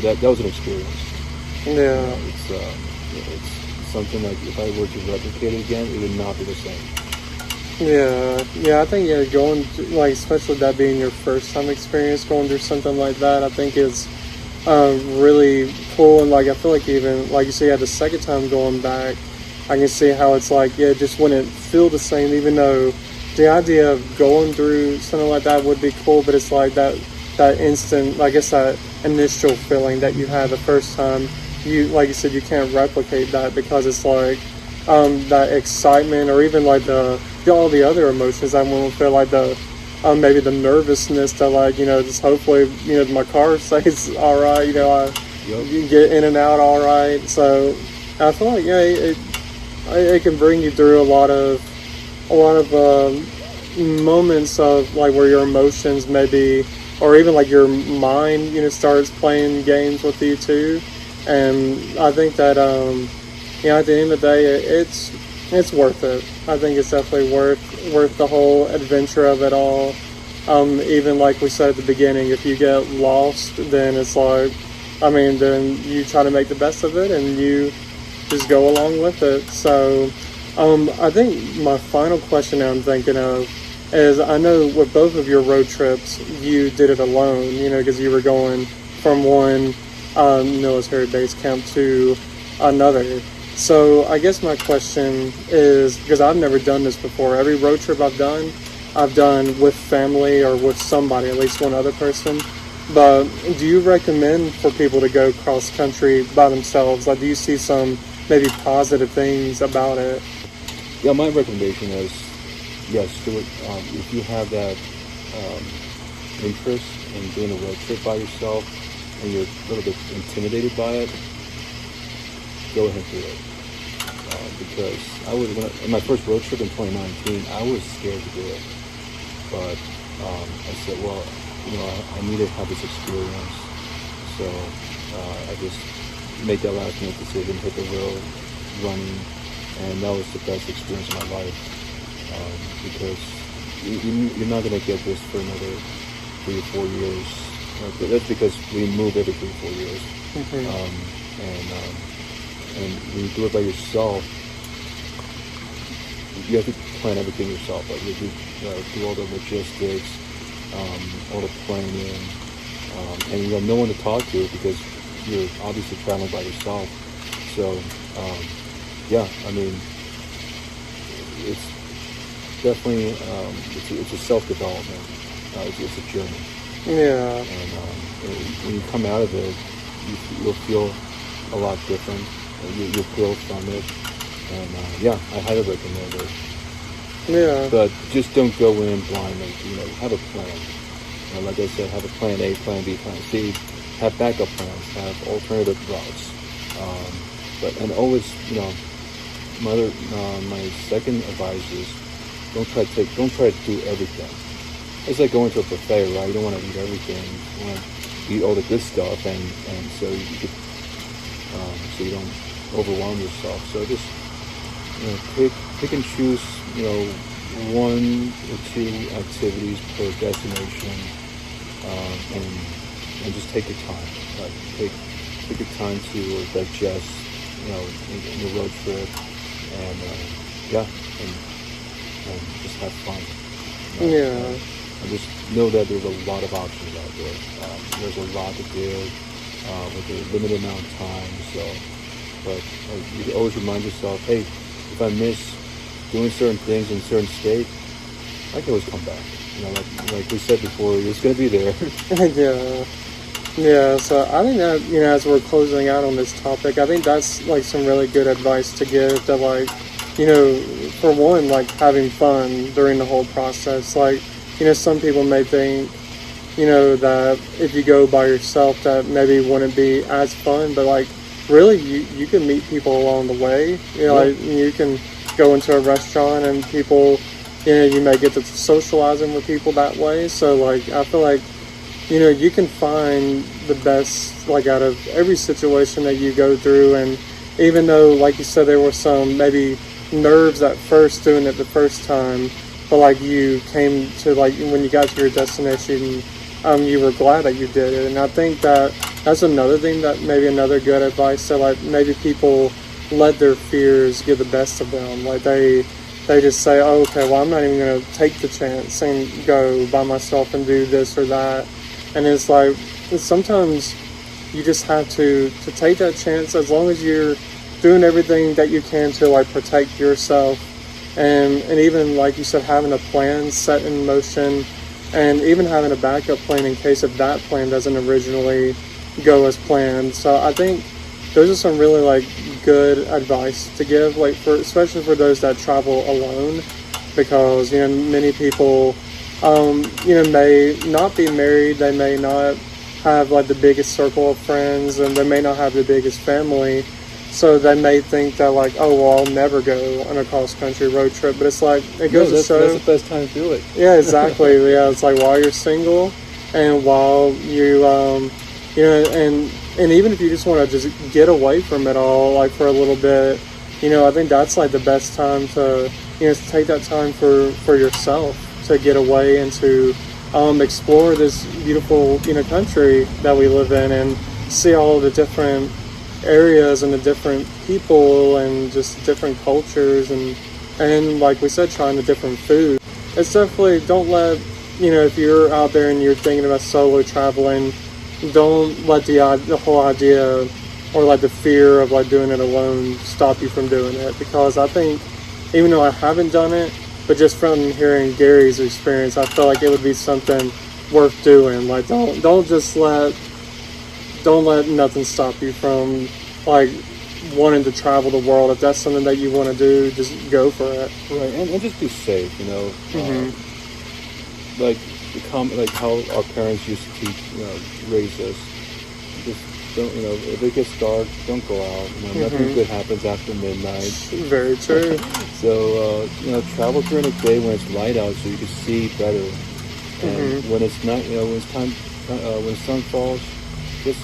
Speaker 3: That was an experience.
Speaker 2: Yeah.
Speaker 3: It's something like if I were to replicate it again, it would not be the same.
Speaker 2: Yeah. I think going especially that being your first time experience going through something like that, I think is really cool. And I feel like even you say, the second time going back, I can see how it's it just wouldn't feel the same, even though the idea of going through something like that would be cool, but it's that instant, that initial feeling that you had the first time, like you said, you can't replicate that because it's that excitement, or even all the other emotions. I won't feel the maybe the nervousness to just hopefully my car stays all right. You get in and out all right. So I feel it can bring you through a lot of moments of where your emotions maybe, or even your mind starts playing games with you too. And I think that at the end of the day, it's worth it. I think it's definitely worth the whole adventure of it all. Even like we said at the beginning, if you get lost, then it's then you try to make the best of it and you just go along with it. So I think my final question that I'm thinking of is, I know with both of your road trips, you did it alone, because you were going from one military base camp to another. So I guess my question is, because I've never done this before, every road trip I've done with family or with somebody, at least one other person. But do you recommend for people to go cross country by themselves? Do you see some maybe positive things about it?
Speaker 3: Yeah, my recommendation is, yes, do it. If you have that interest in doing a road trip by yourself and you're a little bit intimidated by it, go ahead and do it. Because in my first road trip in 2019, I was scared to do it. But I said, well, I need to have this experience. So I just made that last minute decision, hit the road, running, and that was the best experience of my life. Because you're not going to get this for another 3 or 4 years. But that's because we move every 3 or 4 years. And when you do it by yourself, you have to plan everything yourself. You do all the logistics, all the planning, and you have no one to talk to because you're obviously traveling by yourself. So, it's definitely it's a self-development. It's a journey.
Speaker 2: Yeah.
Speaker 3: And when you come out of it, you'll feel a lot different. You'll grow from it, and yeah, I highly recommend it.
Speaker 2: Yeah.
Speaker 3: But just don't go in blind. Like, have a plan. Like I said, have a plan A, plan B, plan C. Have backup plans. Have alternative routes. And always, my second advice is don't try to do everything. It's like going to a buffet, right? You don't want to eat everything. You want to eat all the good stuff, and so you don't overwhelm yourself. So just pick and choose, one or two activities per destination, and just take your time. Like take your time to digest, in your road trip, and and just have fun.
Speaker 2: Yeah.
Speaker 3: And just know that there's a lot of options out there. There's a lot to do with a limited amount of time. So, but you can always remind yourself, hey, if I miss doing certain things in a certain state, I can always come back. Like we said before, it's going to be there.
Speaker 2: Yeah. Yeah, so I think that, as we're closing out on this topic, I think that's like some really good advice to give, that like, for one, like having fun during the whole process. Like, some people may think, that if you go by yourself, that maybe wouldn't be as fun, but like really you can meet people along the way. Like you can go into a restaurant and people, you may get to socializing with people that way. So like, I feel like, you can find the best, like, out of every situation that you go through. And even though, like you said, there were some maybe nerves at first doing it the first time, but like you came to, like, when you got to your destination, you were glad that you did it. And I think that that's another thing, that maybe another good advice, that like maybe people let their fears get the best of them. Like they just say, oh, okay, well, I'm not even going to take the chance and go by myself and do this or that. And it's like, sometimes you just have to take that chance, as long as you're doing everything that you can to like protect yourself. And even, like you said, having a plan set in motion, and even having a backup plan in case if that plan doesn't originally go as planned. So I think those are some really like good advice to give, like especially for those that travel alone, because many people may not be married, they may not have like the biggest circle of friends, and they may not have the biggest family. So they may think that like, oh, well, I'll never go on a cross-country road trip. But it's like, it goes to show...
Speaker 3: That's the best time to do it.
Speaker 2: Yeah, exactly. Yeah, it's like while you're single, and while you, and even if you just want to just get away from it all, like for a little bit, I think that's like the best time to, take that time for yourself, to get away and to explore this beautiful, country that we live in, and see all the different areas and the different people and just different cultures, and like we said, trying the different food. It's definitely, don't let, if you're out there and you're thinking about solo traveling, don't let the whole idea or like the fear of like doing it alone stop you from doing it. Because I think, even though I haven't done it, but just from hearing Gary's experience, I feel like it would be something worth doing. Like, don't let nothing stop you from like wanting to travel the world. If that's something that you want to do, just go for it.
Speaker 3: Right, and just be safe. Like how our parents used to teach, raise us. Just don't, if it gets dark, don't go out. Nothing good happens after midnight.
Speaker 2: Very true.
Speaker 3: So travel during the day when it's light out, so you can see better. And when it's not, when it's time, when the sun falls, just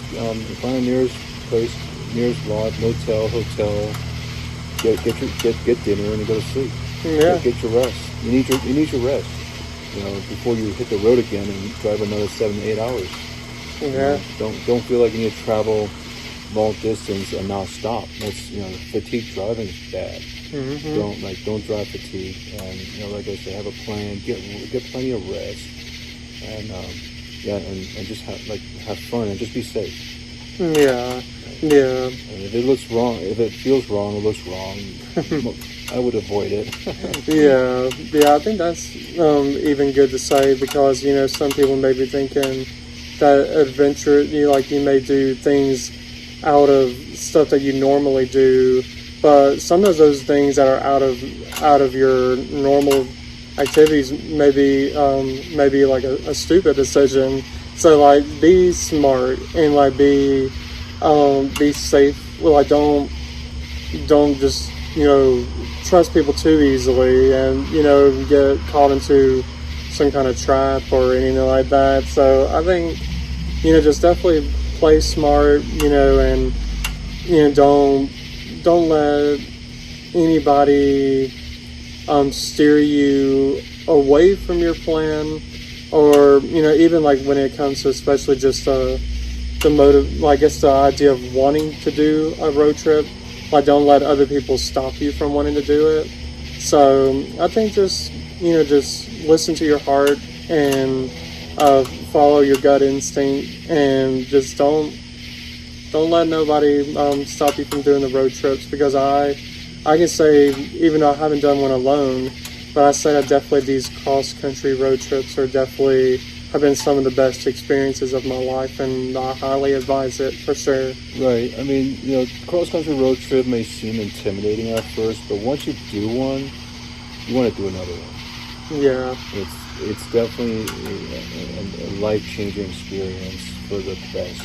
Speaker 3: find the nearest place, nearest lodge, motel, hotel. Get dinner and go to sleep.
Speaker 2: Yeah.
Speaker 3: Get your rest. You need your rest. Before you hit the road again and drive another 7 to 8 hours.
Speaker 2: Yeah.
Speaker 3: Don't feel like you need to travel long distance and not stop. That's fatigue driving is bad. Don't drive fatigue. And like I said, have a plan. Get plenty of rest. And and just have fun and just be safe.
Speaker 2: Yeah. Yeah.
Speaker 3: And if it looks wrong, if it feels wrong, it looks wrong, I would avoid it.
Speaker 2: Yeah, I think that's even good to say, because some people may be thinking that adventure, you may do things out of stuff that you normally do. But sometimes those things that are out of your normal activities maybe like a stupid decision. So like be smart and like be safe. Well, like don't just trust people too easily and get caught into some kind of trap or anything like that. So I think just definitely play smart, and don't let anybody steer you away from your plan, or even like when it comes to especially just the motive, I guess the idea of wanting to do a road trip. Like don't let other people stop you from wanting to do it. So I think just listen to your heart and follow your gut instinct, and just don't let nobody stop you from doing the road trips, because I can say, even though I haven't done one alone, but I say that definitely these cross-country road trips have been some of the best experiences of my life, and I highly advise it for sure.
Speaker 3: Right. I mean, cross-country road trip may seem intimidating at first, but once you do one, you want to do another one.
Speaker 2: Yeah.
Speaker 3: It's definitely a life-changing experience for the best.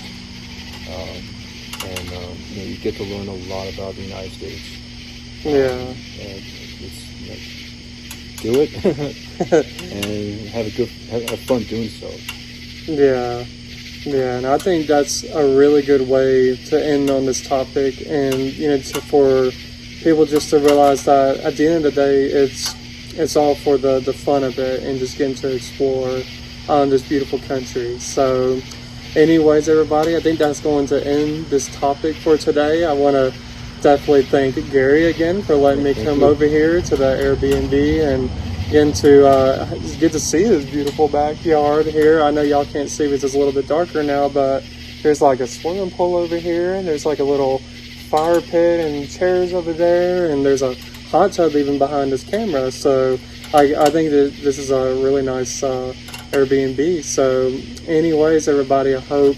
Speaker 3: You get to learn a lot about the United States.
Speaker 2: Yeah.
Speaker 3: And it's do it and have fun doing so.
Speaker 2: Yeah. Yeah, and I think that's a really good way to end on this topic, and for people just to realize that at the end of the day, it's all for the fun of it and just getting to explore this beautiful country. So, anyways, everybody, I think that's going to end this topic for today. I want to definitely thank Gary again for letting me come over here to the Airbnb and get to see this beautiful backyard here. I know y'all can't see because it's a little bit darker now, but there's like a swimming pool over here, and there's like a little fire pit and chairs over there, and there's a hot tub even behind this camera. So I think that this is a really nice Airbnb. So anyways, everybody, I hope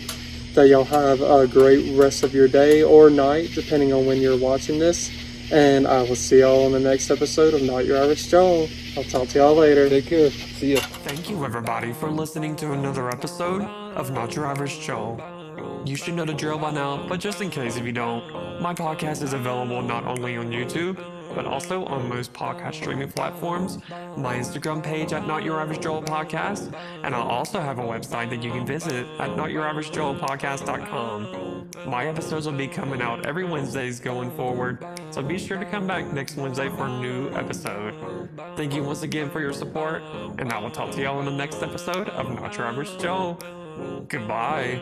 Speaker 2: that y'all have a great rest of your day or night, depending on when you're watching this. And I will see y'all on the next episode of Not Your Average Joe. I'll talk to y'all later.
Speaker 3: Take care. See ya.
Speaker 1: Thank you, everybody, for listening to another episode of Not Your Average Joe. You should know the drill by now, but just in case if you don't, my podcast is available not only on YouTube, but also on most podcast streaming platforms, my Instagram page at Not Your Average Joel Podcast, and I'll also have a website that you can visit at NotYourAverageJoelPodcast.com. My episodes will be coming out every Wednesdays going forward, so be sure to come back next Wednesday for a new episode. Thank you once again for your support, and I will talk to y'all in the next episode of Not Your Average Joel. Goodbye.